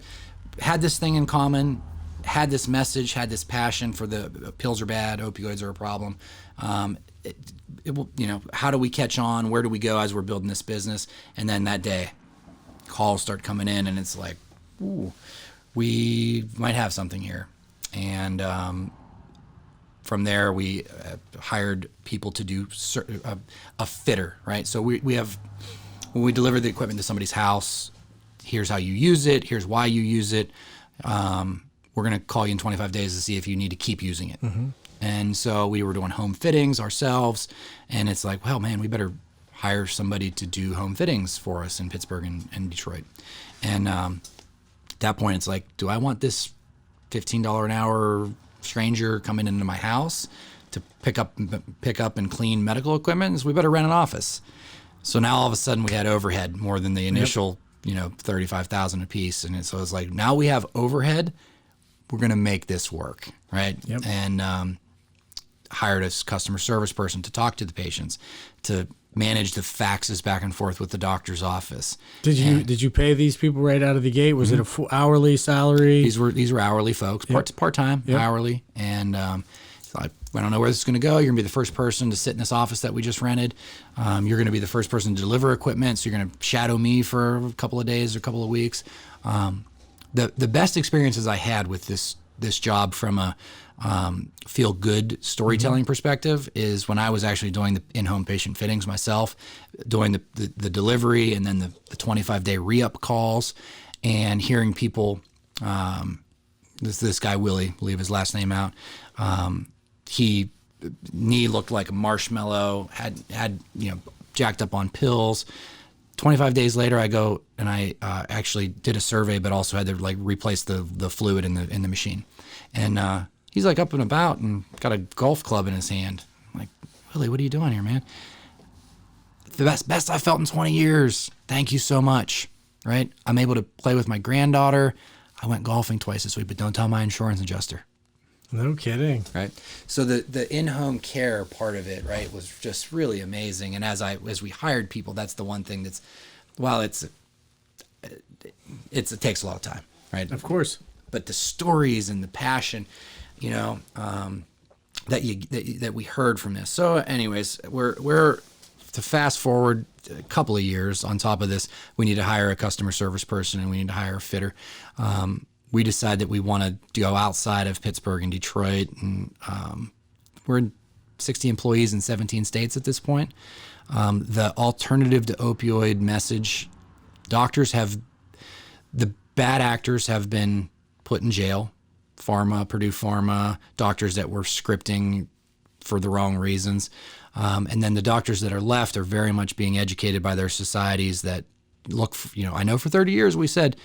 had this thing in common, had this message, had this passion for the pills are bad, opioids are a problem. How do we catch on? Where do we go as we're building this business? And then that day, calls start coming in, and it's like, ooh, we might have something here. And from there, we hired people to do a fitter, right? So we have, when we deliver the equipment to somebody's house, here's how you use it, here's why you use it. We're going to call you in 25 days to see if you need to keep using it. Mm-hmm. And so we were doing home fittings ourselves, and it's like, well, man, we better hire somebody to do home fittings for us in Pittsburgh and Detroit. And at that point, it's like, do I want this $15 an hour stranger coming into my house to pick up and clean medical equipment? So we better rent an office. So now all of a sudden we had overhead more than the initial, $35,000 a piece. And so it's like, now we have overhead. We're going to make this work, right? Yep. And hired a customer service person to talk to the patients, to manage the faxes back and forth with the doctor's office. Did you pay these people right out of the gate? Was it a full hourly salary? These were hourly folks, part-time, hourly. And I don't know where this is going to go. You're going to be the first person to sit in this office that we just rented. You're going to be the first person to deliver equipment. So you're going to shadow me for a couple of days or a couple of weeks. the best experiences I had with this job from a feel good storytelling perspective is when I was actually doing the in-home patient fittings myself, doing the delivery and then the 25-day re-up calls, and hearing people. This guy Willie, leave his last name out. Knee looked like a marshmallow. Had jacked up on pills. 25 days later, I go and I actually did a survey, but also had to like replace the fluid in the machine. And he's like up and about and got a golf club in his hand. I'm like, Willie, what are you doing here, man? The best I felt in 20 years. Thank you so much. Right? I'm able to play with my granddaughter. I went golfing twice this week, but don't tell my insurance adjuster. No kidding. Right. So the in-home care part of it, right, was just really amazing. And as we hired people, that's the one thing that's, well, it takes a lot of time, right? Of course. But the stories and the passion, that we heard from this. So, anyways, we're to fast forward a couple of years. On top of this, we need to hire a customer service person and we need to hire a fitter. We decided that we want to go outside of Pittsburgh and Detroit, and we're 60 employees in 17 states at this point. The alternative to opioid message, the bad actors have been put in jail. Purdue Pharma, doctors that were scripting for the wrong reasons. And then the doctors that are left are very much being educated by their societies that look, I know for 30 years we said,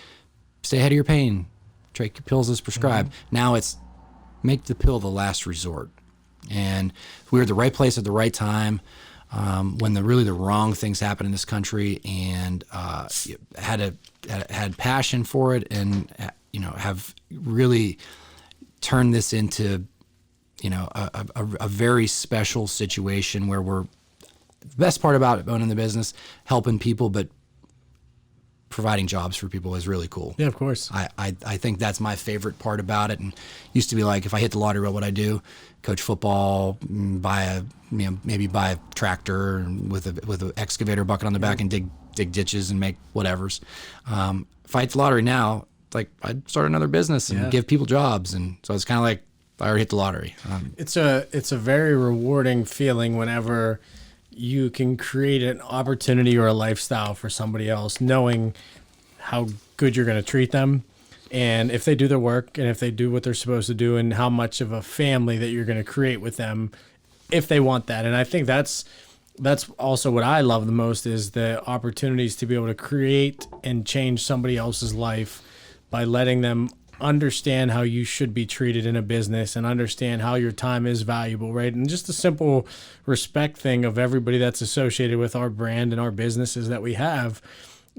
stay ahead of your pain, take your pills as prescribed. Mm-hmm. Now it's make the pill the last resort. And we were at the right place at the right time when the wrong things happened in this country, and had passion for it, and have really turned this into a very special situation where the best part about owning the business, helping people, but providing jobs for people is really cool. Yeah, of course. I think that's my favorite part about it. And used to be like, if I hit the lottery, what would I do? Coach football, maybe buy a tractor with an excavator bucket on the back and dig ditches and make whatevers. If I hit the lottery now, like I'd start another business and give people jobs. And so it's kind of like, I already hit the lottery. It's a very rewarding feeling whenever you can create an opportunity or a lifestyle for somebody else, knowing how good you're going to treat them, and if they do their work and if they do what they're supposed to do, and how much of a family that you're going to create with them if they want that. And I think that's also what I love the most, is the opportunities to be able to create and change somebody else's life by letting them understand how you should be treated in a business and understand how your time is valuable, right? And just a simple respect thing of everybody that's associated with our brand and our businesses that we have.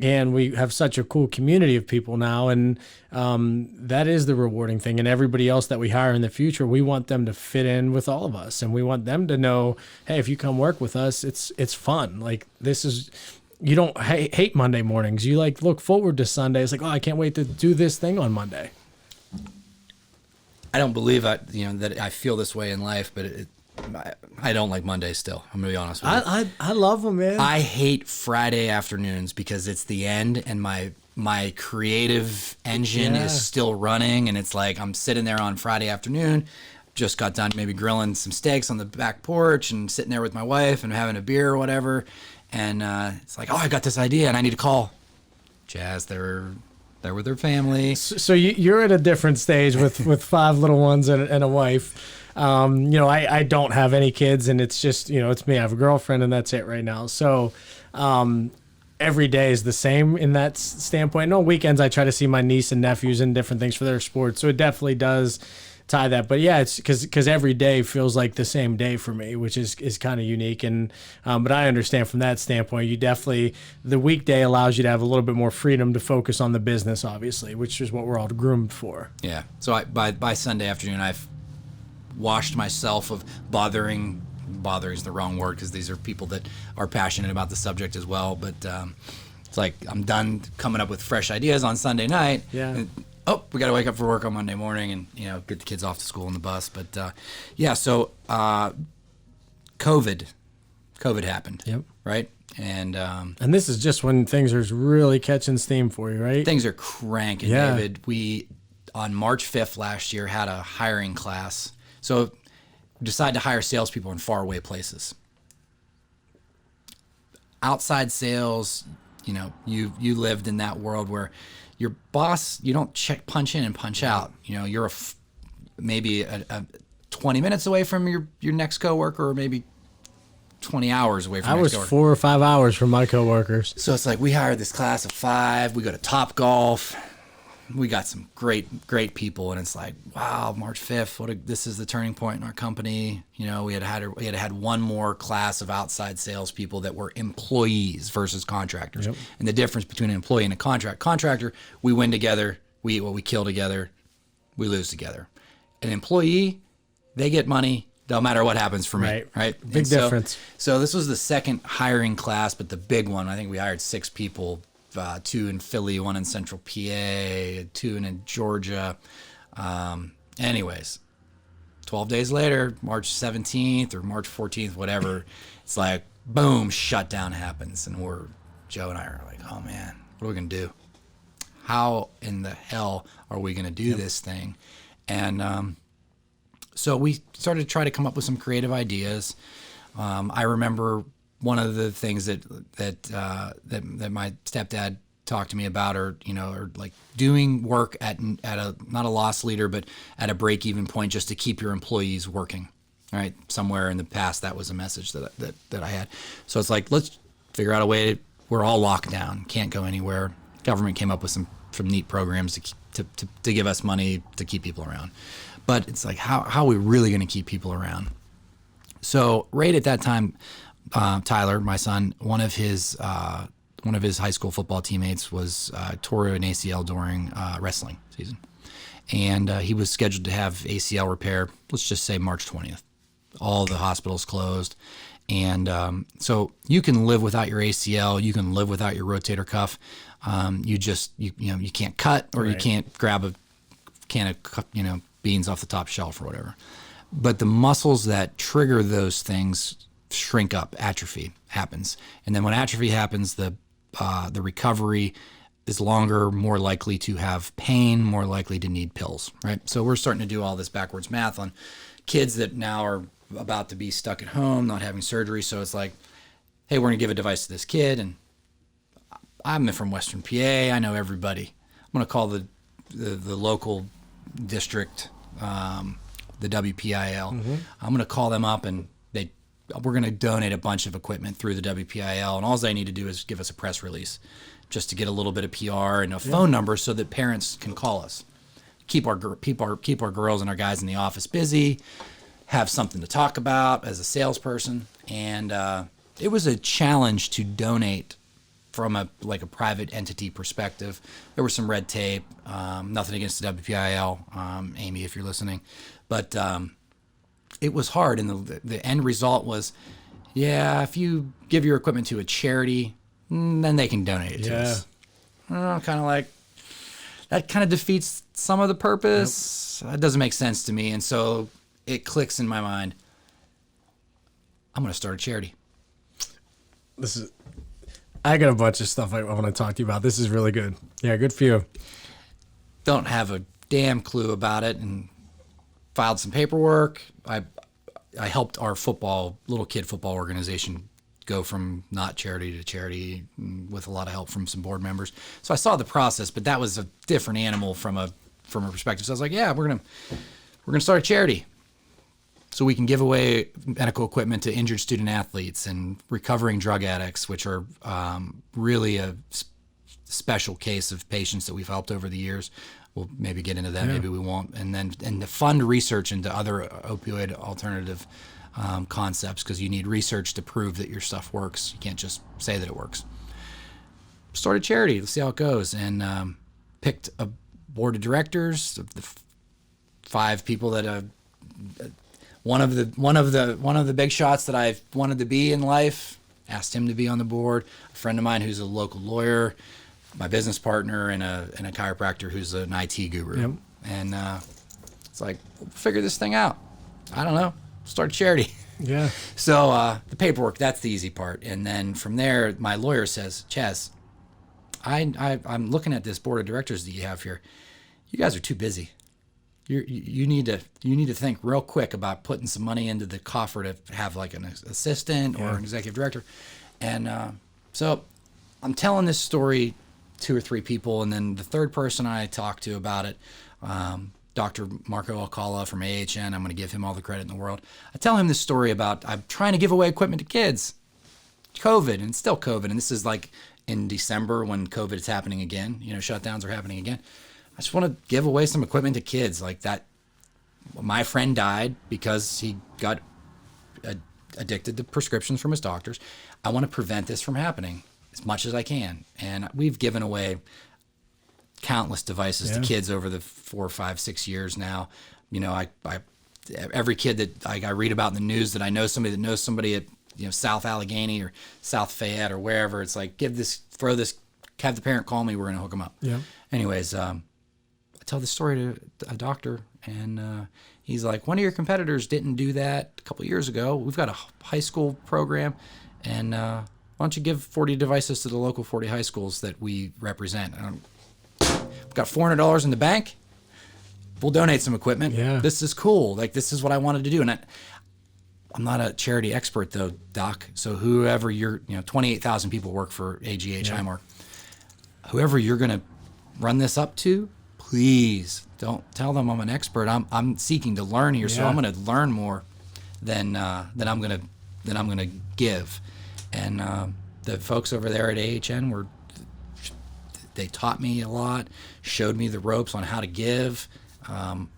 And we have such a cool community of people now, and that is the rewarding thing. And everybody else that we hire in the future, we want them to fit in with all of us, and we want them to know, hey, if you come work with us, it's fun. Like, this is, you don't hate Monday mornings. You like look forward to Sunday. It's like, oh, I can't wait to do this thing on Monday. I don't believe that I feel this way in life, but I don't like Mondays still. I'm gonna be honest with you. I love them, man. I hate Friday afternoons because it's the end and my creative engine is still running, and it's like I'm sitting there on Friday afternoon, just got done maybe grilling some steaks on the back porch and sitting there with my wife and having a beer or whatever, and it's like, oh, I got this idea and I need to call Chaz. They're with their family. So you're at a different stage with 5 little ones and a wife. I don't have any kids, and it's just, it's me. I have a girlfriend, and that's it right now. So every day is the same in that standpoint. No, weekends I try to see my niece and nephews and different things for their sports. So it definitely does tie that. But yeah, it's because every day feels like the same day for me, which is kind of unique. And but I understand from that standpoint, the weekday allows you to have a little bit more freedom to focus on the business, obviously, which is what we're all groomed for. Yeah. So by Sunday afternoon, I've washed myself of bothering is the wrong word, because these are people that are passionate about the subject as well. But it's like I'm done coming up with fresh ideas on Sunday night. Yeah. And, we got to wake up for work on Monday morning and, get the kids off to school on the bus. But, so COVID COVID happened. Yep. Right. And this is just when things are really catching steam for you, right? things are cranking, Yeah. David. We, on March 5th last year, had a hiring class. So we decided to hire salespeople in faraway places. Outside sales, you know, you lived in that world where your boss, you don't punch in and punch out. You know, you're maybe a 20 minutes away from your next coworker, or maybe 20 hours away from I your was coworker. 4 or 5 hours from my coworkers. So it's like we hired this class of 5. We go to Top Golf. We got some great people, and it's like, wow, March 5th. This is the turning point in our company. You know, we had one more class of outside salespeople that were employees versus contractors. Yep. And the difference between an employee and a contractor, we win together, we eat what we kill together, we lose together. An employee, they get money, no matter what happens for me. Right. Big difference. So this was the second hiring class, but the big one. I think we hired 6 people. 2 in Philly, 1 in Central PA, 2 in Georgia. Anyways, 12 days later, March 17th or March 14th, whatever, it's like, boom, shutdown happens. And Joe and I are like, oh man, what are we going to do? How in the hell are we going to do this thing? And so we started to try to come up with some creative ideas. I remember one of the things that my stepdad talked to me about, or like doing work at a, not a loss leader, but at a break even point, just to keep your employees working. Right, somewhere in the past, that was a message that I had. So it's like, let's figure out a way. We're all locked down, can't go anywhere. Government came up with some neat programs to give us money to keep people around. But it's like, how are we really going to keep people around? So right at that time, Tyler, my son, one of his high school football teammates was tore an ACL during wrestling season, and he was scheduled to have ACL repair. Let's just say March 20th. All the hospitals closed, and so you can live without your ACL. You can live without your rotator cuff. You can't cut, or you can't grab a can of beans off the top shelf or whatever. But the muscles that trigger those things shrink up, atrophy happens. And then when atrophy happens, the recovery is longer, more likely to have pain, more likely to need pills, right? So we're starting to do all this backwards math on kids that now are about to be stuck at home, not having surgery. So it's like, hey, we're gonna give a device to this kid, and I'm from Western PA, I know everybody. I'm gonna call the local district, the WPIL. Mm-hmm. I'm gonna call them up, and we're going to donate a bunch of equipment through the WPIL, and all they need to do is give us a press release just to get a little bit of PR and a phone number so that parents can call us. Keep our girls and our guys in the office busy, have something to talk about as a salesperson. And it was a challenge to donate from a private entity perspective. There was some red tape, nothing against the WPIL, Amy, if you're listening, but it was hard, and the end result was, if you give your equipment to a charity, then they can donate it to us. Kind of like, that kind of defeats some of the purpose. That doesn't make sense to me, and so it clicks in my mind. I'm going to start a charity. I got a bunch of stuff I want to talk to you about. This is really good. Yeah, good for you. Don't have a damn clue about it, and filed some paperwork. I helped our little kid football organization go from not charity to charity with a lot of help from some board members. So I saw the process, but that was a different animal from a perspective. So I was like, we're gonna start a charity so we can give away medical equipment to injured student athletes and recovering drug addicts, which are really a special case of patients that we've helped over the years. We'll maybe get into that, maybe we won't. And to fund research into other opioid alternative concepts, because you need research to prove that your stuff works. You can't just say that it works. Start a charity, let's see how it goes. And picked a board of directors of the 5 people that one of the big shots that I've wanted to be in life, asked him to be on the board. A friend of mine who's a local lawyer, my business partner, and a chiropractor who's an IT guru. Yep. And it's like, we'll figure this thing out. I don't know. Start a charity. Yeah. So the paperwork, that's the easy part. And then from there, my lawyer says, Chaz, I'm looking at this board of directors that you have here. You guys are too busy. You need to think real quick about putting some money into the coffer to have like an assistant or an executive director. And so I'm telling this story 2 or 3 people, and then the third person I talked to about it, Dr. Marco Alcala from AHN, I'm going to give him all the credit in the world. I tell him this story about I'm trying to give away equipment to kids. COVID, and it's still COVID, and this is like in December when COVID is happening again. Shutdowns are happening again. I just want to give away some equipment to kids like that. My friend died because he got addicted to prescriptions from his doctors. I want to prevent this from happening as much as I can. And we've given away countless devices to kids over the 4, 5, 6 years now. Every kid that I read about in the news that I know somebody that knows somebody at South Allegheny or South Fayette or wherever, it's like, throw this, have the parent call me, we're going to hook them up. Yeah. Anyways, I tell this story to a doctor, and he's like, one of your competitors didn't do that a couple of years ago. We've got a high school program, and why don't you give 40 devices to the local 40 high schools that we represent? We've got $400 in the bank. We'll donate some equipment. Yeah. This is cool. Like, this is what I wanted to do. And I'm not a charity expert, though, Doc. So whoever 28,000 people work for AGH Highmark. Whoever you're going to run this up to, please don't tell them I'm an expert. I'm seeking to learn here, so I'm going to learn more than I'm going to give. And the folks over there at AHN they taught me a lot, showed me the ropes on how to give, and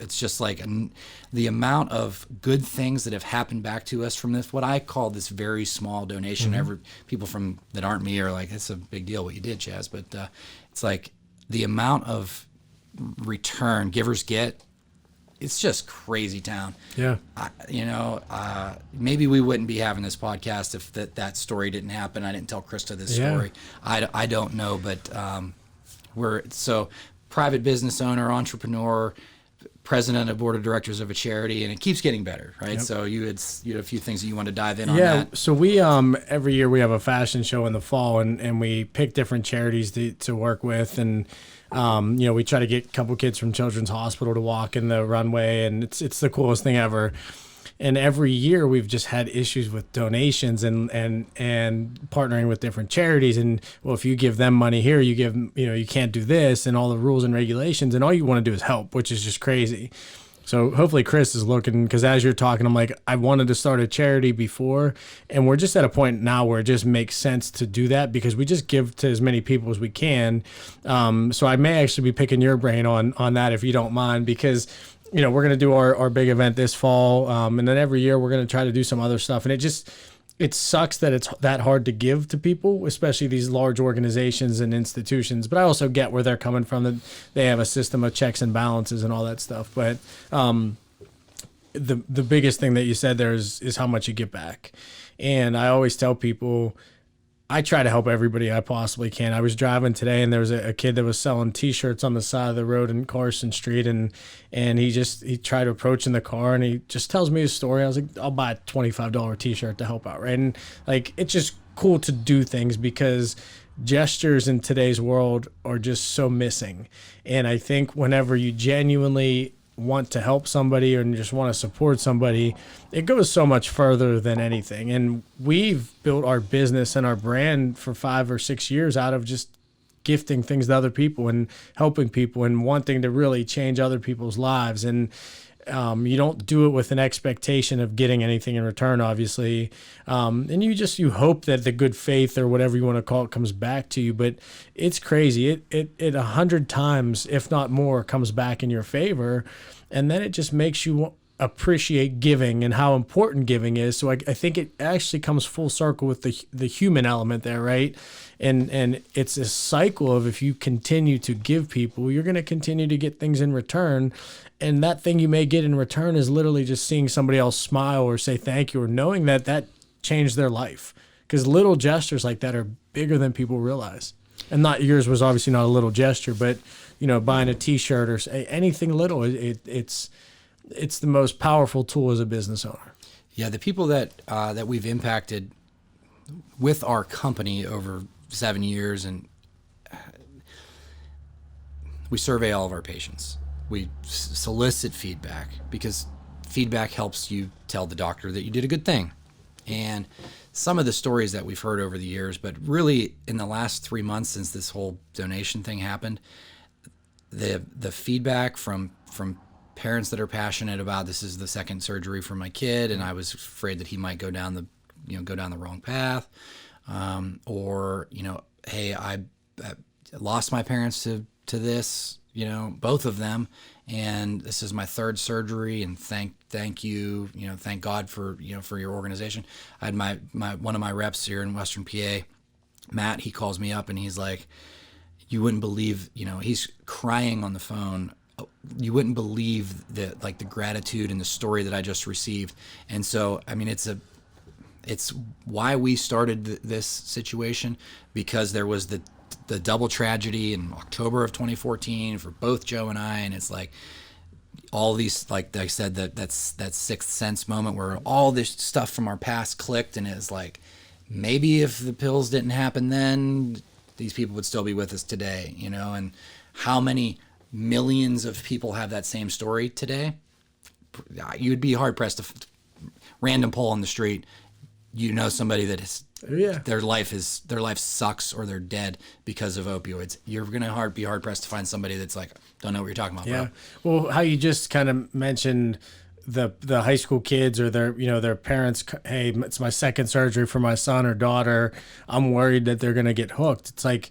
it's just like the amount of good things that have happened back to us from this, what I call this very small donation. People that aren't me are like, it's a big deal what you did, Chaz. But it's like the amount of return givers get, it's just crazy town. Yeah. Maybe we wouldn't be having this podcast if that story didn't happen. I didn't tell Krista this story. I don't know, but we're private business owner, entrepreneur, president of board of directors of a charity, and it keeps getting better, right? Yep. So you had a few things that you want to dive in on that. So we every year we have a fashion show in the fall, and we pick different charities to work with, and we try to get a couple kids from Children's Hospital to walk in the runway, and it's the coolest thing ever. And every year we've just had issues with donations and partnering with different charities. And well, if you give them money here, you give, you can't do this, and all the rules and regulations, and all you want to do is help, which is just crazy. So hopefully Chris is looking, because as you're talking, I'm like, I wanted to start a charity before, and we're just at a point now where it just makes sense to do that because we just give to as many people as we can. So I may actually be picking your brain on that if you don't mind, because we're going to do our big event this fall. And then every year we're going to try to do some other stuff. And it sucks that it's that hard to give to people, especially these large organizations and institutions. But I also get where they're coming from, that they have a system of checks and balances and all that stuff. But the biggest thing that you said there is how much you get back. And I always tell people, I try to help everybody I possibly can. I was driving today, and there was a kid that was selling T-shirts on the side of the road in Carson Street, and he tried approaching the car, and he just tells me his story. I was like, I'll buy a $25 T-shirt to help out, right? And like, it's just cool to do things because gestures in today's world are just so missing. And I think whenever you genuinely want to help somebody or just want to support somebody, it goes so much further than anything. And we've built our business and our brand for 5 or 6 years out of just gifting things to other people and helping people and wanting to really change other people's lives. And you don't do it with an expectation of getting anything in return, obviously. And you hope that the good faith or whatever you want to call it comes back to you. But it's crazy. It 100 times, if not more, comes back in your favor. And then it just makes you appreciate giving and how important giving is. So I think it actually comes full circle with the human element there, right? And it's a cycle of, if you continue to give people, you're going to continue to get things in return. And that thing you may get in return is literally just seeing somebody else smile or say thank you, or knowing that changed their life. Because little gestures like that are bigger than people realize. And not yours was obviously not a little gesture, but buying a T-shirt or anything little, it's it's the most powerful tool as a business owner. Yeah, the people that we've impacted with our company over 7 years, and we survey all of our patients. We solicit feedback because feedback helps you tell the doctor that you did a good thing. And some of the stories that we've heard over the years, but really in the last 3 months since this whole donation thing happened, the feedback from parents that are passionate about, this is the second surgery for my kid, and I was afraid that he might go down the wrong path, or hey, I lost my parents to this, both of them, and this is my third surgery, and thank you, thank God for your organization. I had my one of my reps here in Western PA, Matt. He calls me up and he's like, you wouldn't believe, he's crying on the phone. You wouldn't believe the gratitude and the story that I just received. And so, I mean, it's why we started this situation, because there was the double tragedy in October of 2014 for both Joe and I. And it's like all these, like I said, that sixth sense moment where all this stuff from our past clicked. And it's like, maybe if the pills didn't happen then, these people would still be with us today, and how many millions of people have that same story today? You'd be hard pressed to random poll on the street. Somebody that is, their life sucks or they're dead because of opioids. You're gonna be hard pressed to find somebody that's like, don't know what you're talking about. Yeah. Bro. Well, how you just kind of mentioned the high school kids or their parents, hey, it's my second surgery for my son or daughter, I'm worried that they're gonna get hooked. It's like,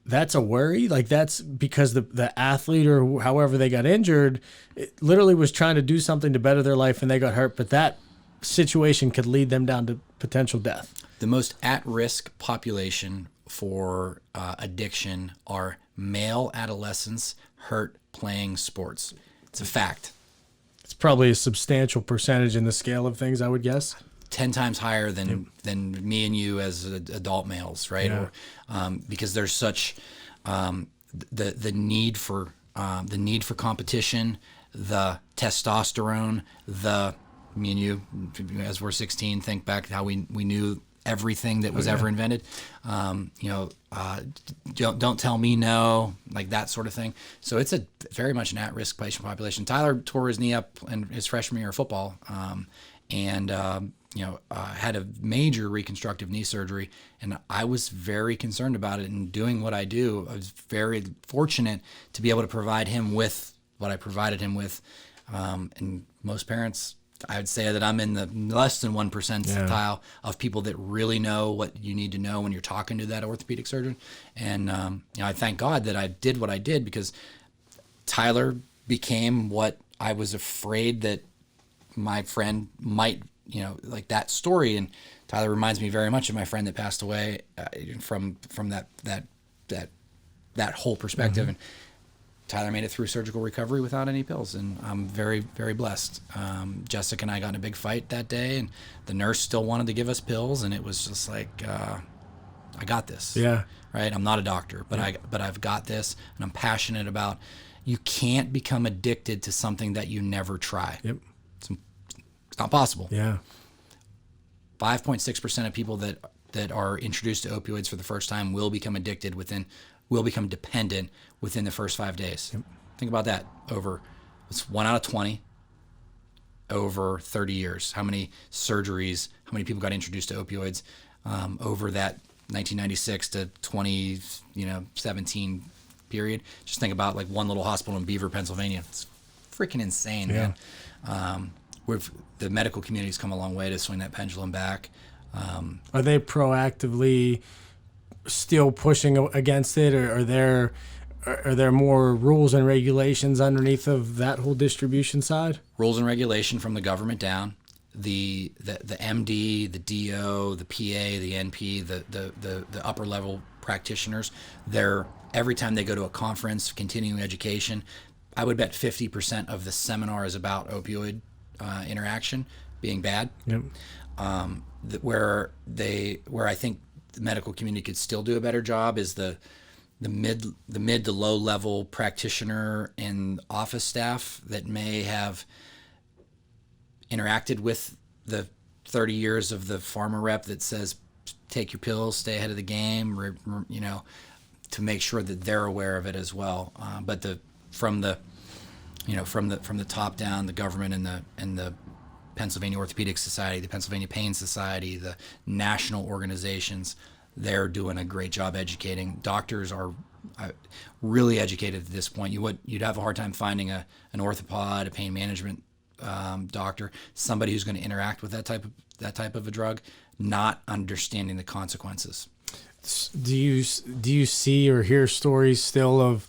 that's a worry. Like, that's because the athlete or however they got injured, it literally was trying to do something to better their life and they got hurt, but that situation could lead them down to potential death. The most at-risk population for addiction are male adolescents hurt playing sports. It's a fact. It's probably a substantial percentage in the scale of things, I would guess. 10 times higher than me and you as adult males, right? Yeah. Or, because there's such the need for competition, the testosterone, me and you, as we're 16, think back how we knew everything that was ever invented. Don't tell me no, like that sort of thing. So it's a very much an at-risk patient population. Tyler tore his knee up in his freshman year of football, and had a major reconstructive knee surgery, and I was very concerned about it. And doing what I do, I was very fortunate to be able to provide him with what I provided him with. And most parents, I would say that I'm in the less than 1 percentile of people that really know what you need to know when you're talking to that orthopedic surgeon. And I thank God that I did what I did, because Tyler became what I was afraid that my friend might, like that story. And Tyler reminds me very much of my friend that passed away from that whole perspective. Mm-hmm. And Tyler made it through surgical recovery without any pills, and I'm very, very blessed. Jessica and I got in a big fight that day, and the nurse still wanted to give us pills, and it was just like, I got this. Yeah. Right. I'm not a doctor, but I've got this, and I'm passionate about. You can't become addicted to something that you never try. Yep. It's not possible. Yeah. 5.6% of people that are introduced to opioids for the first time will become dependent within the first 5 days. Yep. Think about that. It's 1 out of 20 over 30 years. How many surgeries, how many people got introduced to opioids over that 1996 to 2017 period? Just think about like one little hospital in Beaver, Pennsylvania. It's freaking insane, man. The medical community's come a long way to swing that pendulum back. Are they proactively still pushing against it, or are there more rules and regulations underneath of that whole distribution side? Rules and regulation from the government down. The MD, the DO, the PA, the NP, the upper level practitioners, every time they go to a conference, continuing education, I would bet 50% of the seminar is about opioid interaction being bad. Yep. Where I think the medical community could still do a better job is the mid to low level practitioner and office staff that may have interacted with the 30 years of the pharma rep that says, take your pills, stay ahead of the game, to make sure that they're aware of it as well. But from the top down, the government and the Pennsylvania Orthopedic Society, the Pennsylvania Pain Society, the national organizations, they're doing a great job educating. Doctors are really educated at this point. You'd have a hard time finding an orthopod, a pain management doctor, somebody who's going to interact with that type of a drug, not understanding the consequences. Do you see or hear stories still of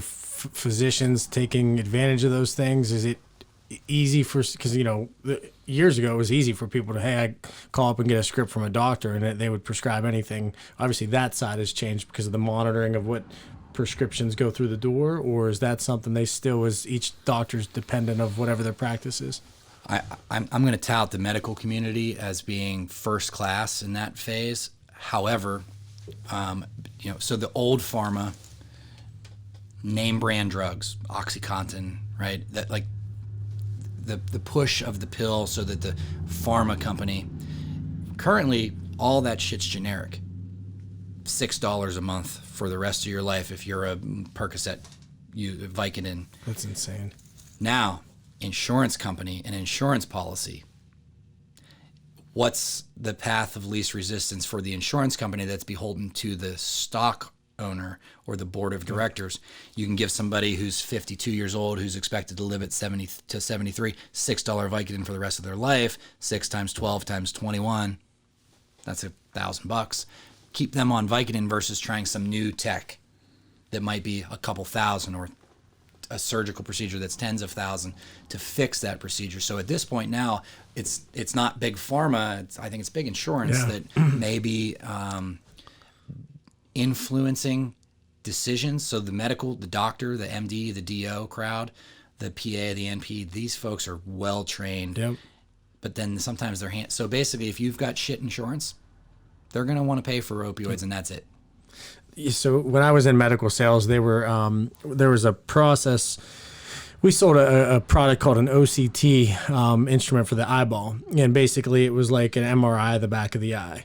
physicians taking advantage of those things? Is it easy because years ago it was easy for people to, hey, I call up and get a script from a doctor and they would prescribe anything. Obviously that side has changed because of the monitoring of what prescriptions go through the door, or is that something they still, is each doctor's dependent of whatever their practice is? I'm going to tout the medical community as being first class in that phase. However, so the old pharma name brand drugs, OxyContin, right? That like the push of the pill so that the pharma company, currently all that shit's generic. $6 a month for the rest of your life if you're a Percocet, Vicodin. That's insane. Now, insurance company and insurance policy. What's the path of least resistance for the insurance company that's beholden to the stock owner or the board of directors? You can give somebody who's 52 years old, who's expected to live at 70 to 73, $6 Vicodin for the rest of their life. 6 times 12 times 21, that's $1,000. Keep them on Vicodin versus trying some new tech that might be a couple thousand, or a surgical procedure that's tens of thousands to fix that procedure. So at this point now, it's not big pharma. I think it's big insurance that may be influencing decisions. So the doctor, the MD, the DO crowd, the PA, the NP, these folks are well trained. Yep. But then sometimes so basically, if you've got shit insurance, they're going to want to pay for opioids, and that's it. So when I was in medical sales, there was a process. We sold a product called an OCT instrument for the eyeball, and basically it was like an MRI of the back of the eye.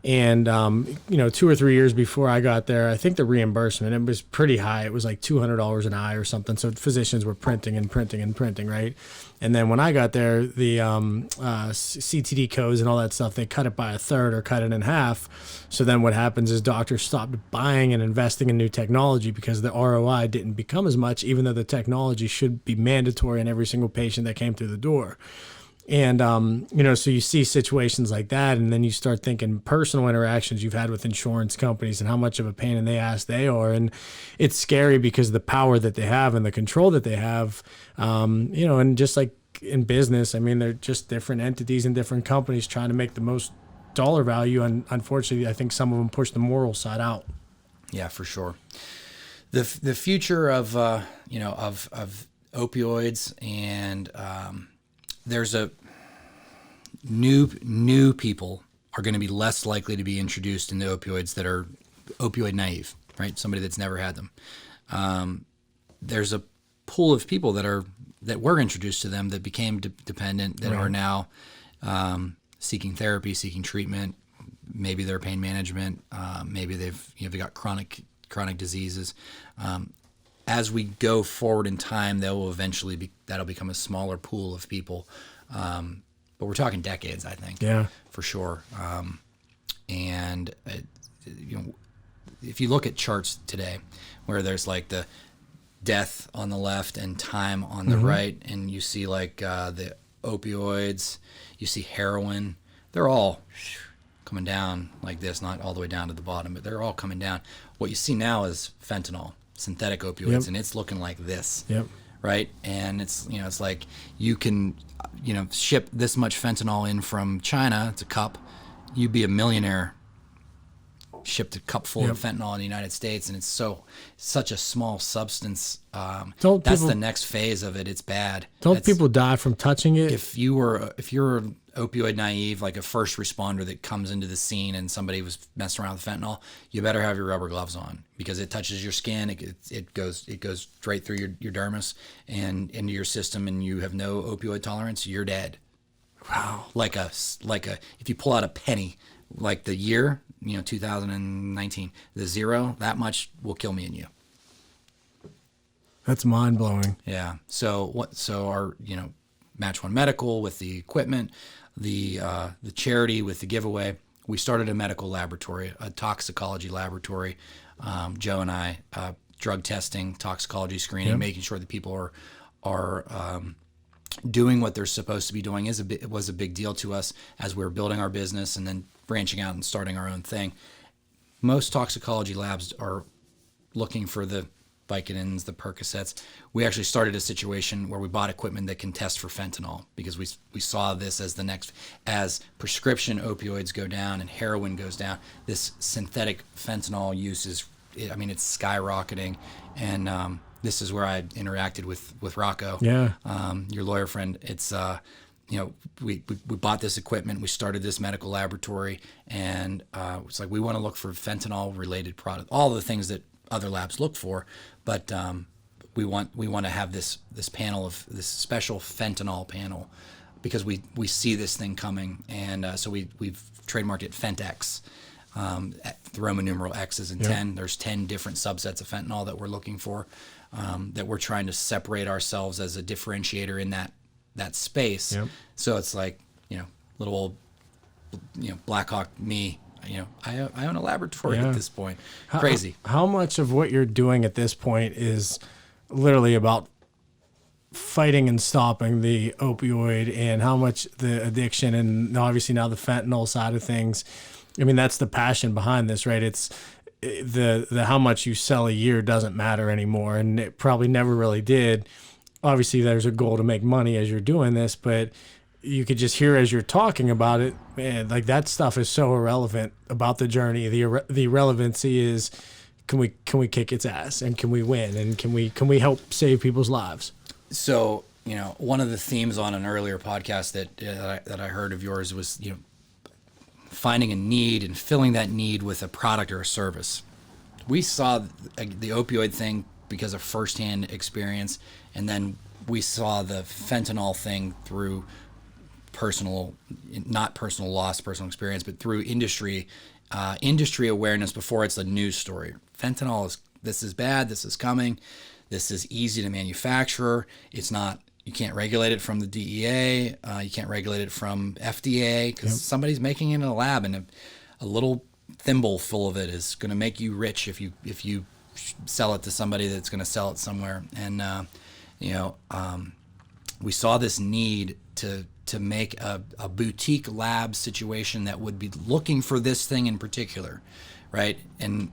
And 2 or 3 years before I got there, I think the reimbursement, it was pretty high. It was like $200 an eye or something. So physicians were printing, right? And then when I got there, the CTD codes and all that stuff, they cut it by a third or cut it in half. So then what happens is doctors stopped buying and investing in new technology because the ROI didn't become as much, even though the technology should be mandatory in every single patient that came through the door. And, so you see situations like that, and then you start thinking personal interactions you've had with insurance companies and how much of a pain in the ass they are. And it's scary because the power that they have and the control that they have, and just like in business, I mean, they're just different entities and different companies trying to make the most dollar value. And unfortunately, I think some of them push the moral side out. Yeah, for sure. The future of opioids, and there's a new people are going to be less likely to be introduced into opioids that are opioid naive, right? Somebody that's never had them. There's a pool of people that were introduced to them that became dependent, that are now seeking therapy, seeking treatment. Maybe they're pain management. Maybe they've got chronic diseases. As we go forward in time, that'll become a smaller pool of people. But we're talking decades, I think. Yeah, for sure. If you look at charts today, where there's like the death on the left and time on the right, and you see like the opioids, you see heroin, they're all coming down like this, not all the way down to the bottom, but they're all coming down. What you see now is fentanyl, synthetic opioids, and it's looking like this. Yep. Right. And it's like you can, ship this much fentanyl in from China. It's a cup. You'd be a millionaire. Shipped a cup full of fentanyl in the United States, and it's such a small substance. That's the next phase of it. It's bad. People die from touching it? If you're opioid naive, like a first responder that comes into the scene and somebody was messing around with fentanyl, you better have your rubber gloves on because it touches your skin. It goes straight through your dermis and into your system, and you have no opioid tolerance. You're dead. Wow. Like a if you pull out a penny, like the year 2019, the zero, that much will kill me and you. That's mind blowing. Yeah. So our Match One Medical with the equipment, the charity with the giveaway. We started a medical laboratory, a toxicology laboratory. Joe and I, drug testing, toxicology screening, making sure that people are doing what they're supposed to be doing was a big deal to us as we were building our business and then branching out and starting our own thing. Most toxicology labs are looking for the Vicodins, the Percocets. We actually started a situation where we bought equipment that can test for fentanyl because we saw this as the next, as prescription opioids go down and heroin goes down, this synthetic fentanyl use is, it's skyrocketing. And this is where I interacted with Rocco, your lawyer friend. It's, we bought this equipment, we started this medical laboratory, and it's like we want to look for fentanyl related product, all the things that other labs look for, but we want to have this panel of this special fentanyl panel because we see this thing coming, and so we've trademarked it Fen X. The Roman numeral X is in 10. There's 10 different subsets of fentanyl that we're looking for, that we're trying to separate ourselves as a differentiator in that space. Yep. So it's like little old Blackhawk me. I own a laboratory at this point. Crazy. How much of what you're doing at this point is literally about fighting and stopping the opioid, and how much the addiction and obviously now the fentanyl side of things? That's the passion behind this, right? It's the how much you sell a year doesn't matter anymore, and it probably never really did. Obviously, there's a goal to make money as you're doing this, but you could just hear as you're talking about it, man, like that stuff is so irrelevant about the journey. The relevancy is, can we kick its ass, and can we win, and can we help save people's lives? So, one of the themes on an earlier podcast that I heard of yours was, finding a need and filling that need with a product or a service. We saw the opioid thing because of firsthand experience, and then we saw the fentanyl thing through not personal loss, personal experience, but through industry awareness before it's a news story. Fentanyl this is bad, this is coming, this is easy to manufacture. It's not, you can't regulate it from the DEA, you can't regulate it from FDA because somebody's making it in a lab, and a little thimble full of it is going to make you rich if you sell it to somebody that's going to sell it somewhere. And we saw this need to make a boutique lab situation that would be looking for this thing in particular, right? And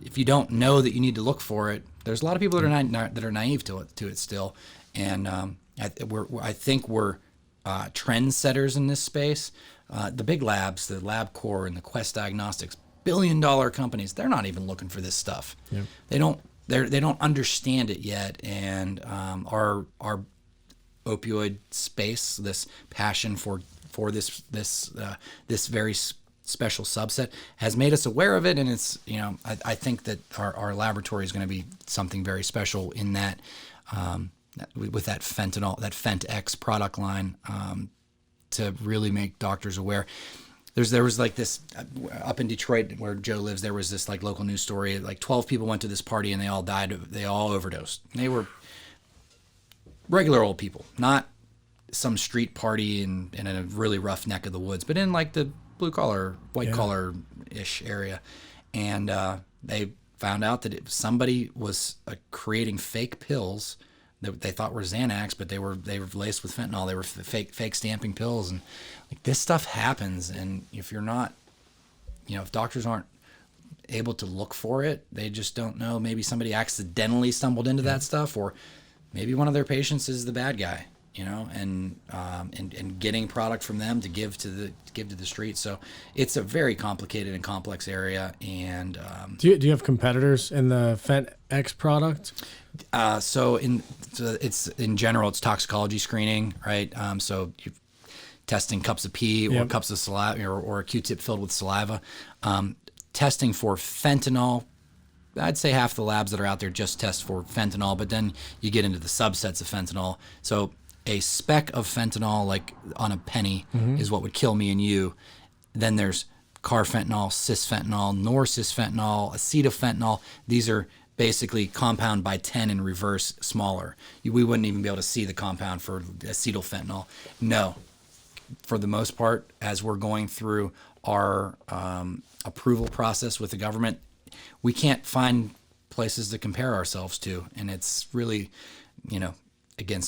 if you don't know that you need to look for it, there's a lot of people that are naive to it still. And I think we're trendsetters in this space. The big labs, the LabCorp and the Quest Diagnostics, billion-dollar companies, they're not even looking for this stuff. Yep. They don't understand it yet, and our opioid space, this passion for this very special subset, has made us aware of it, and it's I think that our laboratory is going to be something very special in that with that fentanyl, that Fen X product line, to really make doctors aware. There was like this up in Detroit where Joe lives. There was this like local news story. Like 12 people went to this party and they all died. They all overdosed. And they were regular old people, not some street party in a really rough neck of the woods, but in like the blue collar, white collar ish area. And they found out that somebody was creating fake pills that they thought were Xanax, but they were laced with fentanyl. They were fake stamping pills, and like this stuff happens. And if you're not, if doctors aren't able to look for it, they just don't know. Maybe somebody accidentally stumbled into that stuff, or maybe one of their patients is the bad guy, and getting product from them to give to the street. So it's a very complicated and complex area. And do you have competitors in the Fen X product? So it's in general, it's toxicology screening, right? So testing cups of pee or cups of saliva or a Q-tip filled with saliva. Testing for fentanyl. I'd say half the labs that are out there just test for fentanyl, but then you get into the subsets of fentanyl. So a speck of fentanyl, like on a penny, is what would kill me and you. Then there's carfentanil, cisfentanil, norcisfentanil, acetylfentanil. These are basically compound by 10 in reverse smaller. We wouldn't even be able to see the compound for acetylfentanil. No. For the most part, as we're going through our approval process with the government, we can't find places to compare ourselves to. And it's really, again,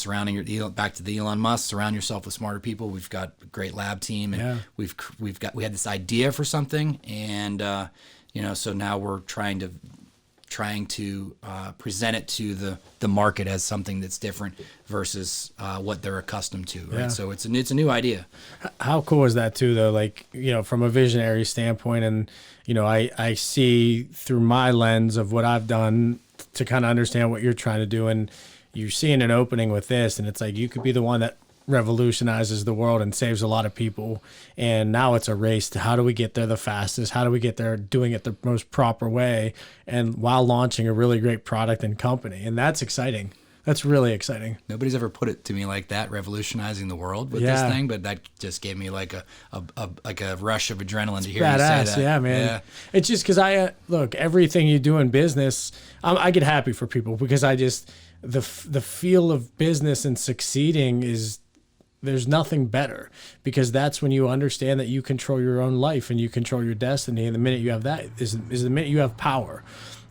back to the Elon Musk, surround yourself with smarter people. We've got a great lab team, and we had this idea for something, and so now we're trying to present it to the market as something that's different versus what they're accustomed to, right? So it's a new idea. How cool is that too, though? Like, from a visionary standpoint, and I see through my lens of what I've done to kind of understand what you're trying to do, and you're seeing an opening with this, and it's like you could be the one that revolutionizes the world and saves a lot of people. And now it's a race to how do we get there the fastest? How do we get there doing it the most proper way? And while launching a really great product and company. And that's exciting. That's really exciting. Nobody's ever put it to me like that, revolutionizing the world with this thing, but that just gave me like a rush of adrenaline to hear you say that. Yeah, man. Yeah. It's just because look, everything you do in business, I get happy for people because the feel of business and succeeding there's nothing better, because that's when you understand that you control your own life and you control your destiny. And the minute you have that is the minute you have power.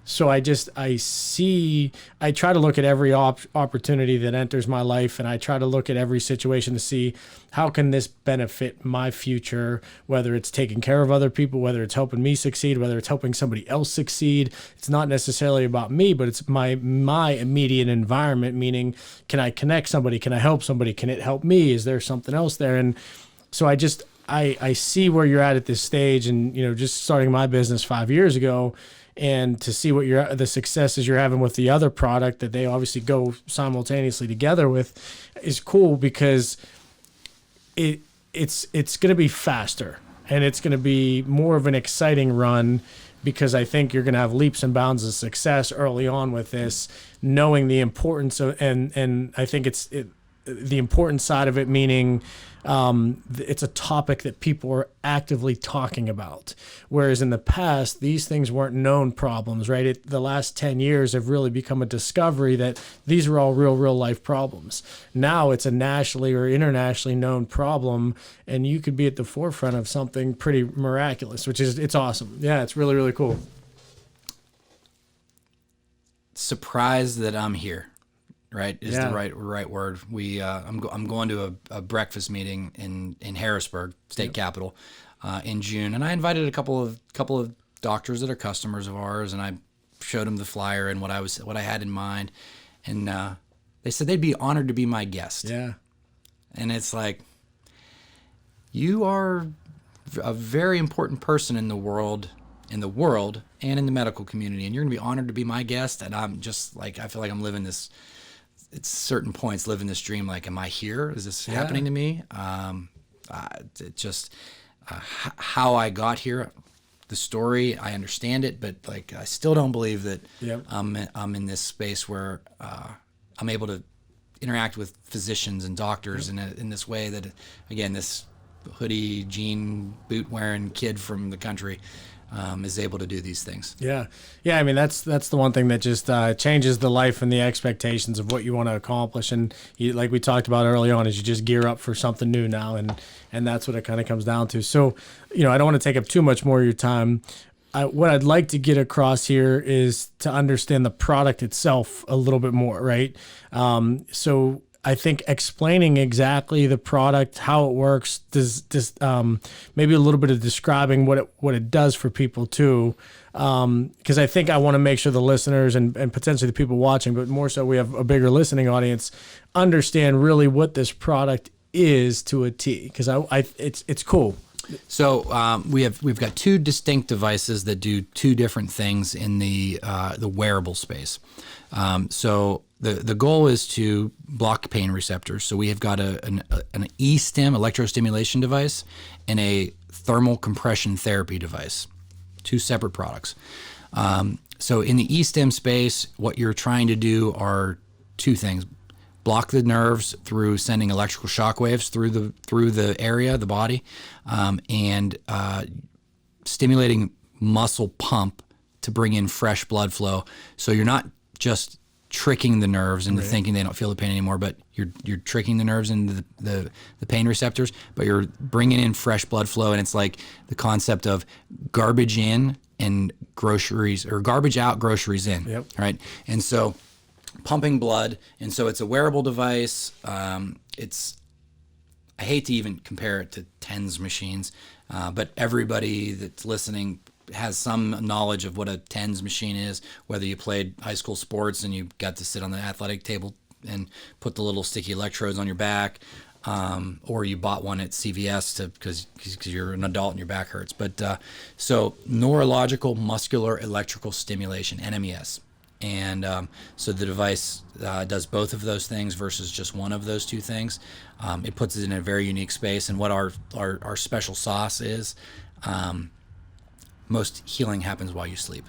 So I try to look at every opportunity that enters my life, and I try to look at every situation to see how can this benefit my future, whether it's taking care of other people, whether it's helping me succeed, whether it's helping somebody else succeed. It's not necessarily about me, but it's my immediate environment, meaning can I connect somebody? Can I help somebody? Can it help me? Is there something else there? And so I see where you're at this stage, and just starting my business 5 years ago, and to see what the successes you're having with the other product that they obviously go simultaneously together with is cool, because it's going to be faster and it's going to be more of an exciting run, because I think you're going to have leaps and bounds of success early on with this, knowing the importance of, and I think the important side of it, meaning it's a topic that people are actively talking about. Whereas in the past, these things weren't known problems, right? The last 10 years have really become a discovery that these are all real life problems. Now it's a nationally or internationally known problem, and you could be at the forefront of something pretty miraculous, it's awesome. Yeah, it's really, really cool. Surprised that I'm here. Right is the right word. I'm going to a breakfast meeting in Harrisburg, state capital, in June, and I invited a couple of doctors that are customers of ours, and I showed them the flyer and what I had in mind, and they said they'd be honored to be my guest. Yeah, and it's like, you are a very important person in the world and in the medical community, and you're gonna be honored to be my guest. And I'm just like, I feel like I'm living this. At certain points, living this dream, like, am I here? Is this happening to me? How I got here, the story, I understand it, but like, I still don't believe that I'm in this space where I'm able to interact with physicians and doctors in this way that, again, this hoodie, jean, boot wearing kid from the country is able to do these things. Yeah. I mean, that's the one thing that just changes the life and the expectations of what you want to accomplish. And like we talked about early on, is you just gear up for something new now. And that's what it kind of comes down to. So, I don't want to take up too much more of your time. What I'd like to get across here is to understand the product itself a little bit more, right? So I think explaining exactly the product, how it works, maybe a little bit of describing what it does for people too, because I think I want to make sure the listeners and potentially the people watching, but more so we have a bigger listening audience, understand really what this product is to a T, because it's cool. So we've got two distinct devices that do two different things in the wearable space. So the goal is to block pain receptors. So we have got an E-stim electrostimulation device and a thermal compression therapy device, 2 separate products. So in the E-stim space, what you're trying to do are 2 things: block the nerves through sending electrical shock waves through the area, the body, and stimulating muscle pump to bring in fresh blood flow. So you're not just tricking the nerves into thinking they don't feel the pain anymore, but you're tricking the nerves into the pain receptors, but you're bringing in fresh blood flow. And it's like the concept of garbage in and groceries, or garbage out, groceries in. Yep. Right. And so pumping blood. And so it's a wearable device. I hate to even compare it to TENS machines, but everybody that's listening has some knowledge of what a TENS machine is, whether you played high school sports and you got to sit on the athletic table and put the little sticky electrodes on your back, or you bought one at CVS because you're an adult and your back hurts. But so neurological muscular electrical stimulation, NMES. And so the device does both of those things versus just one of those 2 things. It puts it in a very unique space. And what our special sauce is, most healing happens while you sleep,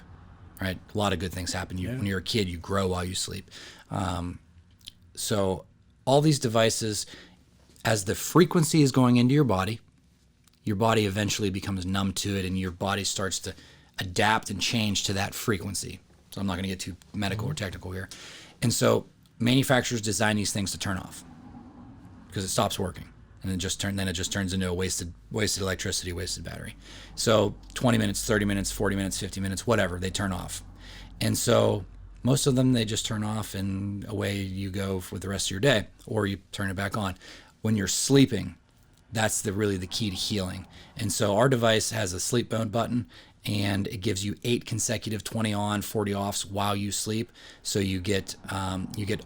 right? A lot of good things happen. When you're a kid, you grow while you sleep. So all these devices, as the frequency is going into your body eventually becomes numb to it, and your body starts to adapt and change to that frequency. So I'm not going to get too medical or technical here. And so manufacturers design these things to turn off because it stops working. And it just turns into a wasted electricity, wasted battery. So 20 minutes, 30 minutes, 40 minutes, 50 minutes, whatever, they turn off. And so most of them, they just turn off and away you go for the rest of your day, or you turn it back on. When you're sleeping, that's really the key to healing. And so our device has a sleep mode button, and it gives you 8 consecutive 20 on, 40 offs while you sleep. So you get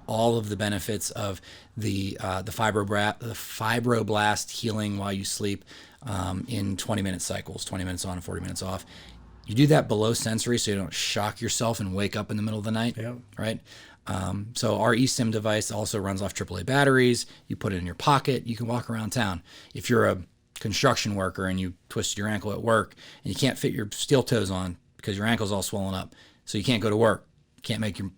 all of the benefits of the fibroblast healing while you sleep in 20-minute cycles, 20 minutes on and 40 minutes off. You do that below sensory so you don't shock yourself and wake up in the middle of the night, right? So our eSIM device also runs off AAA batteries. You put it in your pocket. You can walk around town. If you're a construction worker and you twisted your ankle at work and you can't fit your steel toes on because your ankle's all swollen up, so you can't go to work, you can't make your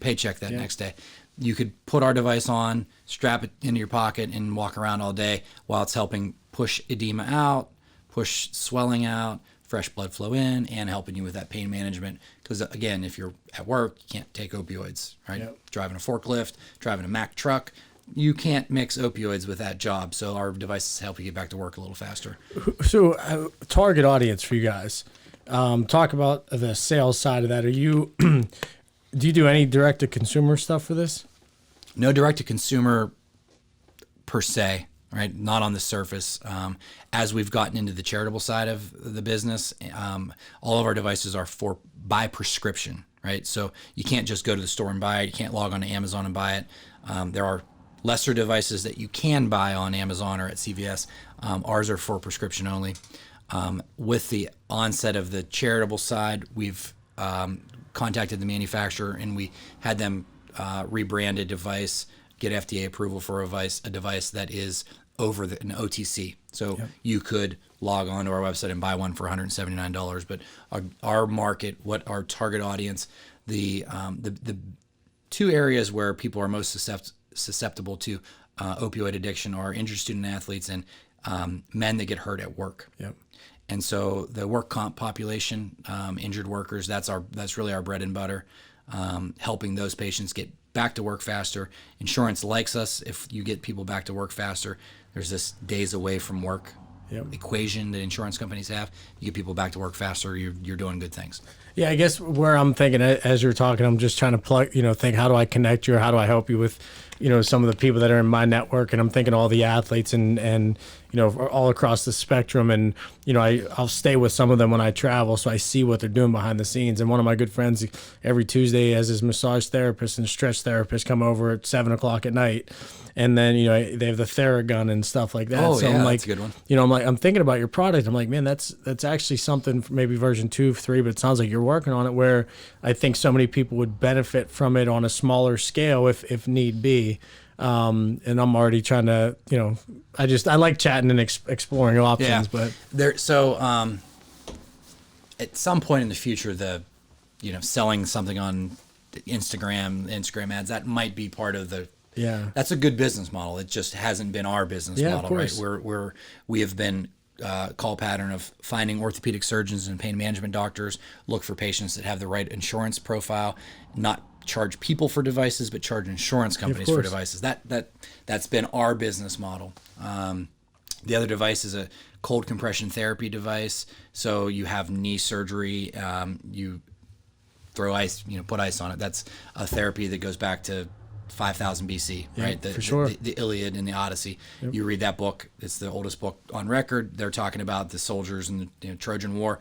paycheck that next day, you could put our device on, strap it into your pocket, and walk around all day while it's helping push edema out, push swelling out, fresh blood flow in, and helping you with that pain management. Because again, if you're at work, you can't take opioids, right? Driving a forklift, driving a Mack truck, you can't mix opioids with that job. So our devices help you get back to work a little faster. So target audience for you guys. Talk about the sales side of that. Are you, do you do any direct to consumer stuff for this? No direct to consumer per se, right? Not on the surface. As we've gotten into the charitable side of the business, all of our devices are by prescription, right? So you can't just go to the store and buy it. You can't log on to Amazon and buy it. There are lesser devices that you can buy on Amazon or at CVS. Ours are for prescription only. With the onset of the charitable side, we've contacted the manufacturer and we had them rebrand a device, get FDA approval for a device that is over an OTC. So you could log on to our website and buy one for $179. But our market, what our target audience, the 2 areas where people are most susceptible to opioid addiction are injured student athletes and men that get hurt at work. And so the work comp population, injured workers, that's really our bread and butter, helping those patients get back to work faster. Insurance likes us if you get people back to work faster. There's this days away from work equation that insurance companies have. You get people back to work faster, you're doing good things. Yeah, I guess where I'm thinking as you're talking, I'm just trying to think, how do I connect you or how do I help you with some of the people that are in my network, and I'm thinking all the athletes and all across the spectrum. And, I'll stay with some of them when I travel, so I see what they're doing behind the scenes. And one of my good friends every Tuesday has his massage therapist and stretch therapist come over at 7:00 at night. And then, they have the Theragun and stuff like that. Oh, so yeah, I'm like, that's a good one. I'm thinking about your product. I'm like, man, that's actually something for maybe version 2, 3, but it sounds like you're working on it, where I think so many people would benefit from it on a smaller scale if need be. And I'm already trying to, I like chatting and exploring options, Yeah. but at some point in the future, selling something on Instagram ads, that might be part of the. Yeah, that's a good business model. It just hasn't been our business model, right? We have been call pattern of finding orthopedic surgeons and pain management doctors, look for patients that have the right insurance profile, not charge people for devices, but charge insurance companies for devices. That's been our business model. The other device is a cold compression therapy device. So you have knee surgery, you throw ice, put ice on it. That's a therapy that goes back to 5000 BC, right? For sure. The Iliad and the Odyssey. Yep. You read that book; it's the oldest book on record. They're talking about the soldiers in the Trojan War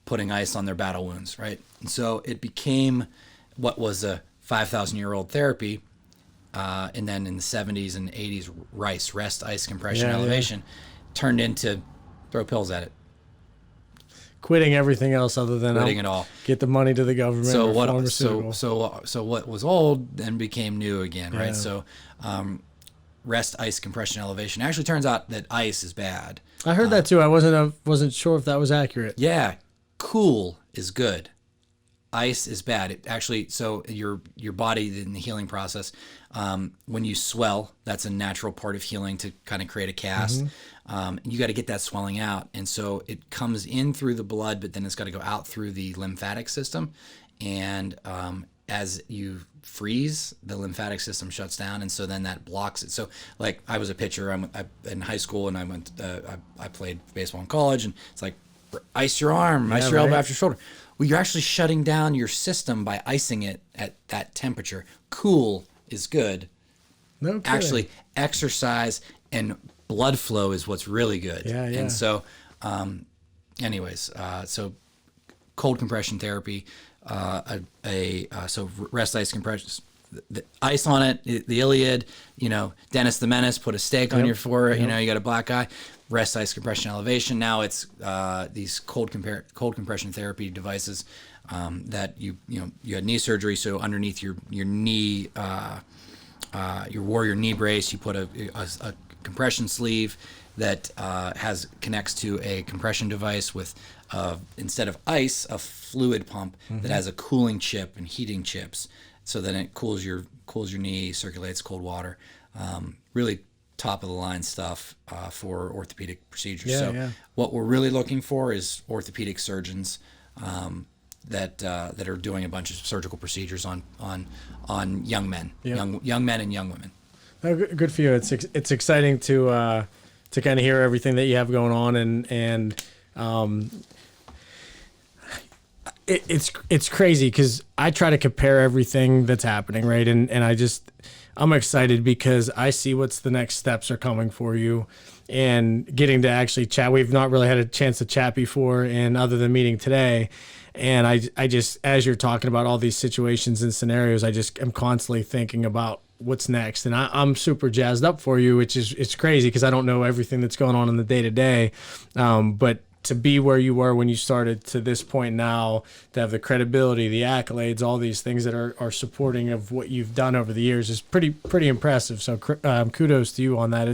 putting ice on their battle wounds, right? And so it became what was a 5,000-year-old therapy, and then in the 70s and 80s, rest, ice, compression, elevation, turned into throw pills at it. Quitting everything else other than quitting it all. Get the money to the government. So what was old then became new again, right? So rest, ice, compression, elevation. It actually turns out that ice is bad. I heard that too. I wasn't sure if that was accurate. Yeah, cool is good. Ice is bad. It actually, so your body in the healing process, when you swell, that's a natural part of healing to kind of create a cast. You got to get that swelling out, and so it comes in through the blood, but then it's got to go out through the lymphatic system. And as you freeze, the lymphatic system shuts down, and so then that blocks it. So, like, I was a pitcher. In high school, and I played baseball in college, and it's like ice your arm, ice your elbow after your shoulder. Well, you're actually shutting down your system by icing it at that temperature. Cool is good. No kidding. Actually, exercise and blood flow is what's really good. Yeah. And so, so cold compression therapy, so rest, ice, compression, the ice on it, the Iliad, Dennis the Menace put a stake on your forehead, you got a black eye. Rest, ice, compression, elevation. Now it's these cold compression therapy devices that you had knee surgery, so underneath your knee, your warrior knee brace, you put a compression sleeve that connects to a compression device with instead of ice, a fluid pump that has a cooling chip and heating chips, so then it cools your knee, circulates cold water. Really top of the line stuff for orthopedic procedures. What we're really looking for is orthopedic surgeons that are doing a bunch of surgical procedures on young men, young men and young women. Good for you. It's exciting to kind of hear everything that you have going on, and it's crazy because I try to compare everything that's happening, right? And I'm excited because I see what's the next steps are coming for you, and getting to actually chat. We've not really had a chance to chat before, and other than meeting today. And I just, as you're talking about all these situations and scenarios, I just am constantly thinking about what's next. And I'm super jazzed up for you, it's crazy because I don't know everything that's going on in the day to day. But to be where you were when you started to this point now, to have the credibility, the accolades, all these things that are supporting of what you've done over the years is pretty impressive. So kudos to you on that.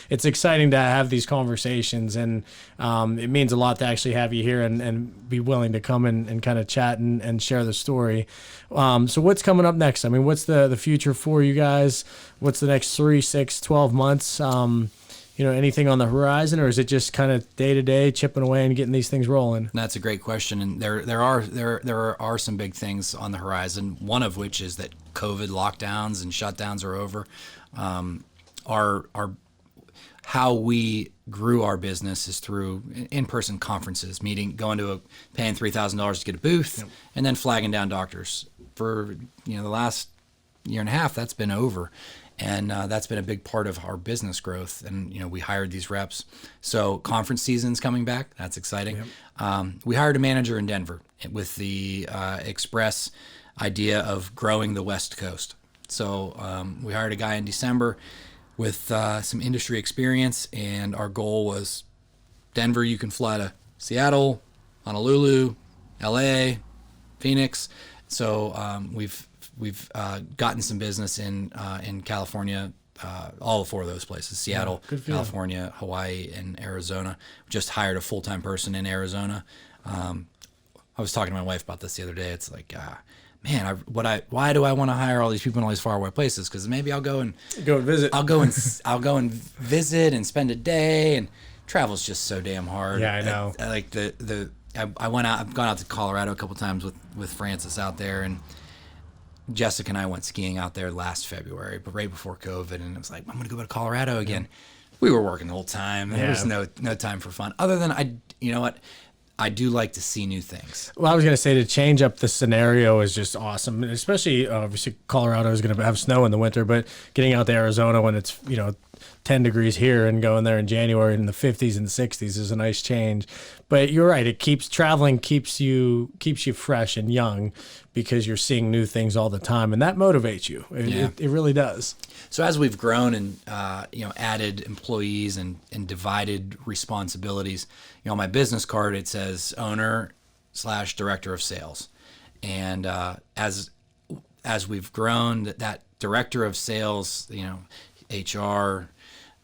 It's exciting to have these conversations, and it means a lot to actually have you here and be willing to come and kind of chat and share the story. So what's coming up next? I mean, what's the future for you guys? What's the next 3, 6, 12 months? Anything on the horizon, or is it just kind of day to day chipping away and getting these things rolling? That's a great question, and there are some big things on the horizon. One of which is that COVID lockdowns and shutdowns are over. How we grew our business is through in-person conferences, paying $3,000 to get a booth, and then flagging down doctors. For the last year and a half, that's been over. And that's been a big part of our business growth. And, we hired these reps. So conference season's coming back. That's exciting. Yep. We hired a manager in Denver with the express idea of growing the West Coast. So we hired a guy in December with some industry experience, and our goal was Denver, you can fly to Seattle, Honolulu, LA, Phoenix. So we've gotten some business in California, all four of those places: Seattle, California, Hawaii, and Arizona. Just hired a full-time person in Arizona. I was talking to my wife about this the other day. It's like, man, why do I want to hire all these people in all these faraway places? Because maybe I'll go and visit. I'll go and visit and spend a day. And travel's just so damn hard. Yeah, I know. I went out. I've gone out to Colorado a couple times with Francis out there, and Jessica and I went skiing out there last February, but right before COVID, and it was like, I'm gonna go to Colorado again. We were working the whole time. There was no time for fun. Other than you know what? I do like to see new things. Well, I was going to say to change up the scenario is just awesome, especially obviously Colorado is going to have snow in the winter, but getting out to Arizona when it's 10 degrees here and going there in January in the 50s and 60s is a nice change. But you're right; it traveling keeps you fresh and young because you're seeing new things all the time, and that motivates you. It really does. So as we've grown and added employees and divided responsibilities, on my business card it says owner/director of sales, and as we've grown, that director of sales, HR,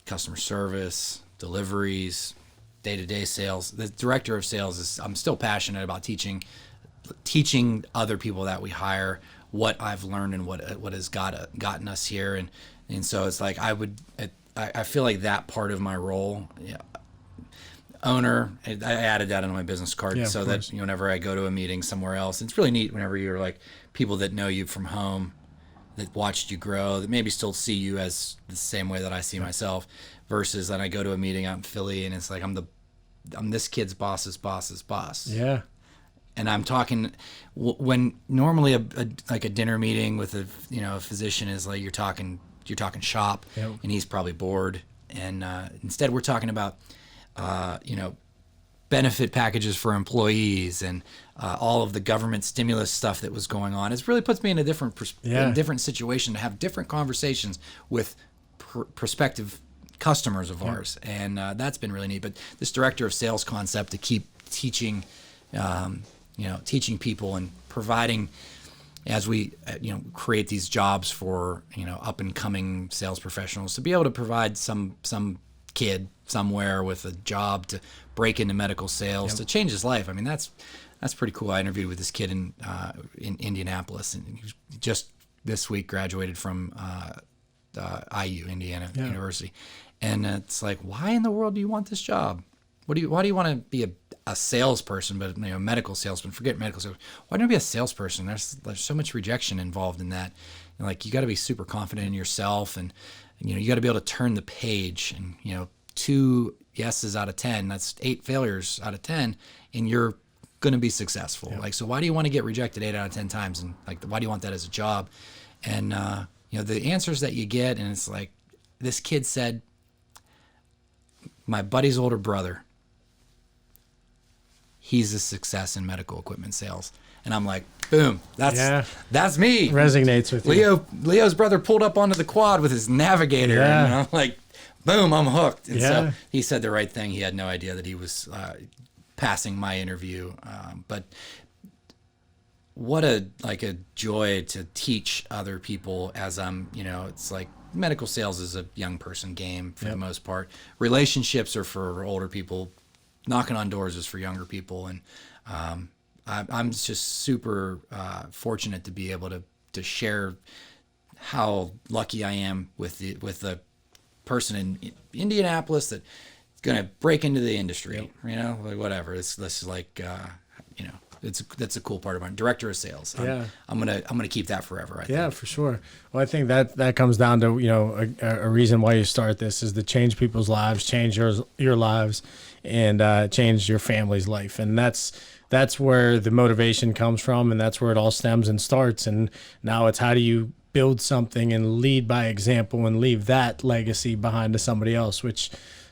customer service, deliveries, day-to-day sales. The director of sales is, I'm still passionate about teaching other people that we hire what I've learned and what has gotten us here. And so it's like, I feel like that part of my role, owner, I added that on my business card so that whenever I go to a meeting somewhere else, it's really neat whenever you're like people that know you from home, that watched you grow, that maybe still see you as the same way that I see myself, versus then I go to a meeting out in Philly and it's like I'm this kid's boss's boss's boss. Yeah. And I'm talking when normally a dinner meeting with a physician is like you're talking shop, and he's probably bored, and instead we're talking about benefit packages for employees and all of the government stimulus stuff that was going on. It really puts me in a different situation to have different conversations with prospective customers of ours, and that's been really neat. But this director of sales concept to keep teaching, teaching people and providing, as we create these jobs for up and coming sales professionals, to be able to provide some kid somewhere with a job to break into medical sales to change his life. I mean, that's pretty cool. I interviewed with this kid in Indianapolis, and he just this week graduated from IU, Indiana University. And it's like, why in the world do you want this job? Why do you want to be a salesperson, but medical salesman? Forget medical salesman. Why don't you be a salesperson? There's so much rejection involved in that. You got to be super confident in yourself, and you got to be able to turn the page. And 2 yeses out of 10, that's 8 failures out of 10, and you're going to be successful. So why do you want to get rejected 8 out of 10 times? And why do you want that as a job? And the answers that you get, and it's like, this kid said, my buddy's older brother, he's a success in medical equipment sales. And I'm like, boom, that's me. Resonates with you. Leo's brother pulled up onto the quad with his navigator, and I'm like, boom, I'm hooked. And so he said the right thing. He had no idea that he was passing my interview. But what a joy to teach other people as it's like medical sales is a young person game for the most part. Relationships are for older people. Knocking on doors is for younger people. And I'm just super fortunate to be able to share how lucky I am with the person in Indianapolis that's going to break into the industry. Whatever. It's like that's a cool part of my director of sales. I'm gonna keep that forever. I think. Yeah, for sure. Well, I think that comes down to a reason why you start this is to change people's lives, change your lives, and change your family's life, and that's where the motivation comes from, and that's where it all stems and starts. And now it's how do you build something and lead by example and leave that legacy behind to somebody else, which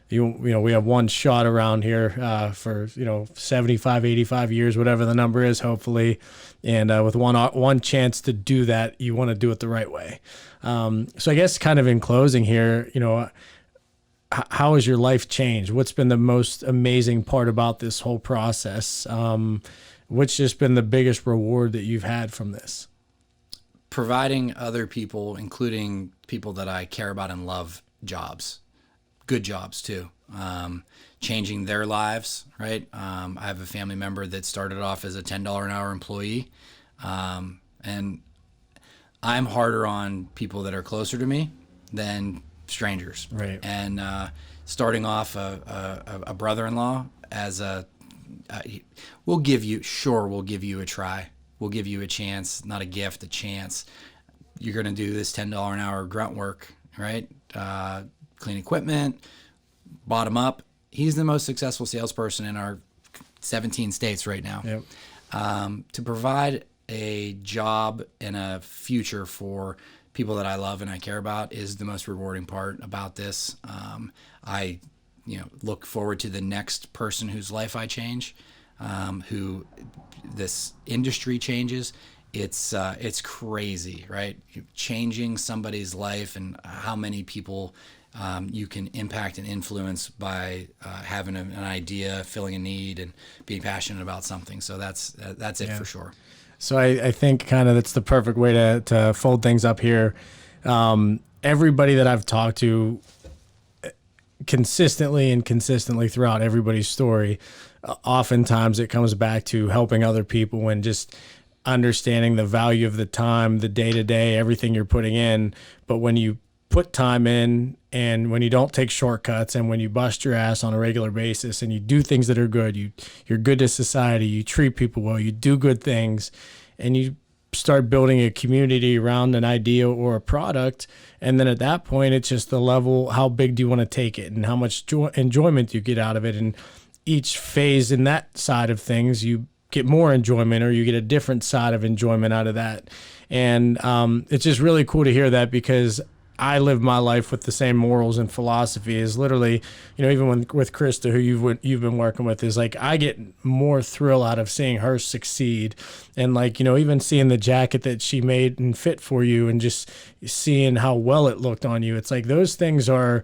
we have one shot around here for 75, 85 years, whatever the number is, hopefully, and with one chance to do that, you want to do it the right way. So I guess kind of in closing here, how has your life changed? What's been the most amazing part about this whole process? What's just been the biggest reward that you've had from this? Providing other people, including people that I care about and love, jobs, good jobs too, changing their lives, right? I have a family member that started off as a $10 an hour employee, and I'm harder on people that are closer to me than strangers. Right. And starting off a brother-in-law as we'll give you a try. We'll give you a chance, not a gift, a chance. You're going to do this $10 an hour grunt work, right? Clean equipment, bottom up. He's the most successful salesperson in our 17 states right now. Yep. To provide a job and a future for people that I love and I care about is the most rewarding part about this. I look forward to the next person whose life I change, who this industry changes. It's crazy, right? Changing somebody's life and how many people you can impact and influence by having an idea, filling a need, and being passionate about something. So that's it for sure. So I think kind of that's the perfect way to fold things up here. Everybody that I've talked to consistently throughout everybody's story, oftentimes it comes back to helping other people and just understanding the value of the time, the day-to-day, everything you're putting in. But when you put time in and when you don't take shortcuts and when you bust your ass on a regular basis and you do things that are good, you're good to society, you treat people well, you do good things, and you start building a community around an idea or a product. And then at that point, it's just the level, how big do you want to take it and how much enjoyment do you get out of it? And each phase in that side of things, you get more enjoyment or you get a different side of enjoyment out of that. And it's just really cool to hear that, because I live my life with the same morals and philosophy as literally, even with Krista, who you've been working with, is like, I get more thrill out of seeing her succeed. And like, even seeing the jacket that she made and fit for you and just seeing how well it looked on you. It's like, those things are,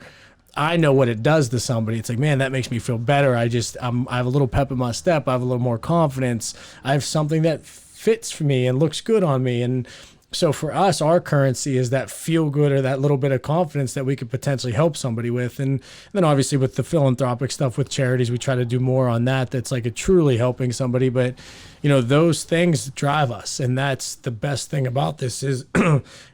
I know what it does to somebody. It's like, man, that makes me feel better. I have a little pep in my step. I have a little more confidence. I have something that fits for me and looks good on me. And so for us, our currency is that feel good or that little bit of confidence that we could potentially help somebody with. And then obviously with the philanthropic stuff with charities, we try to do more on that. That's like a truly helping somebody. But, those things drive us. And that's the best thing about this is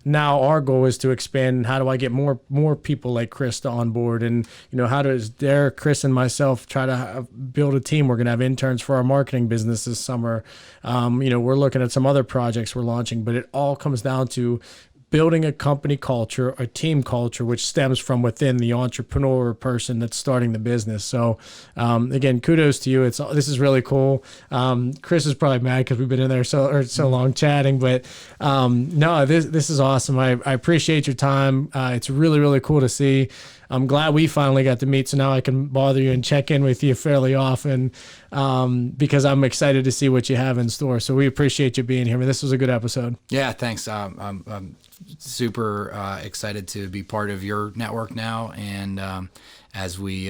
now our goal is to expand. And how do I get more people like Krista on board? And, how does Derek, Chris, and myself try to build a team? We're going to have interns for our marketing business this summer. We're looking at some other projects we're launching, but it all comes down to building a company culture, a team culture, which stems from within the entrepreneur person that's starting the business. So again, kudos to you. This is really cool. Chris is probably mad because we've been in there so long chatting, but no, this is awesome. I appreciate your time. It's really, really cool to see. I'm glad we finally got to meet, so now I can bother you and check in with you fairly often because I'm excited to see what you have in store. So we appreciate you being here. This was a good episode. Yeah, thanks. I'm super excited to be part of your network now, and as we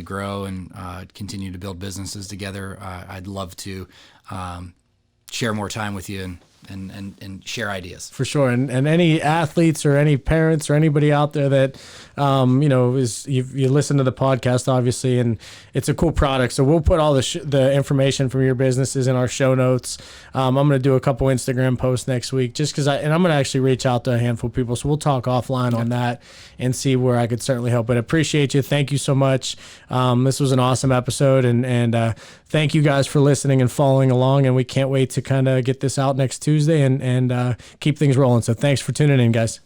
grow and continue to build businesses together, I'd love to share more time with you and share ideas. For sure. And any athletes or any parents or anybody out there that, you listen to the podcast, obviously, and it's a cool product. So we'll put all the information from your businesses in our show notes. I'm going to do a couple Instagram posts next week just because I'm going to actually reach out to a handful of people. So we'll talk offline on that and see where I could certainly help. But I appreciate you. Thank you so much. This was an awesome episode, and thank you guys for listening and following along. And we can't wait to kind of get this out next Tuesday and keep things rolling. So thanks for tuning in, guys.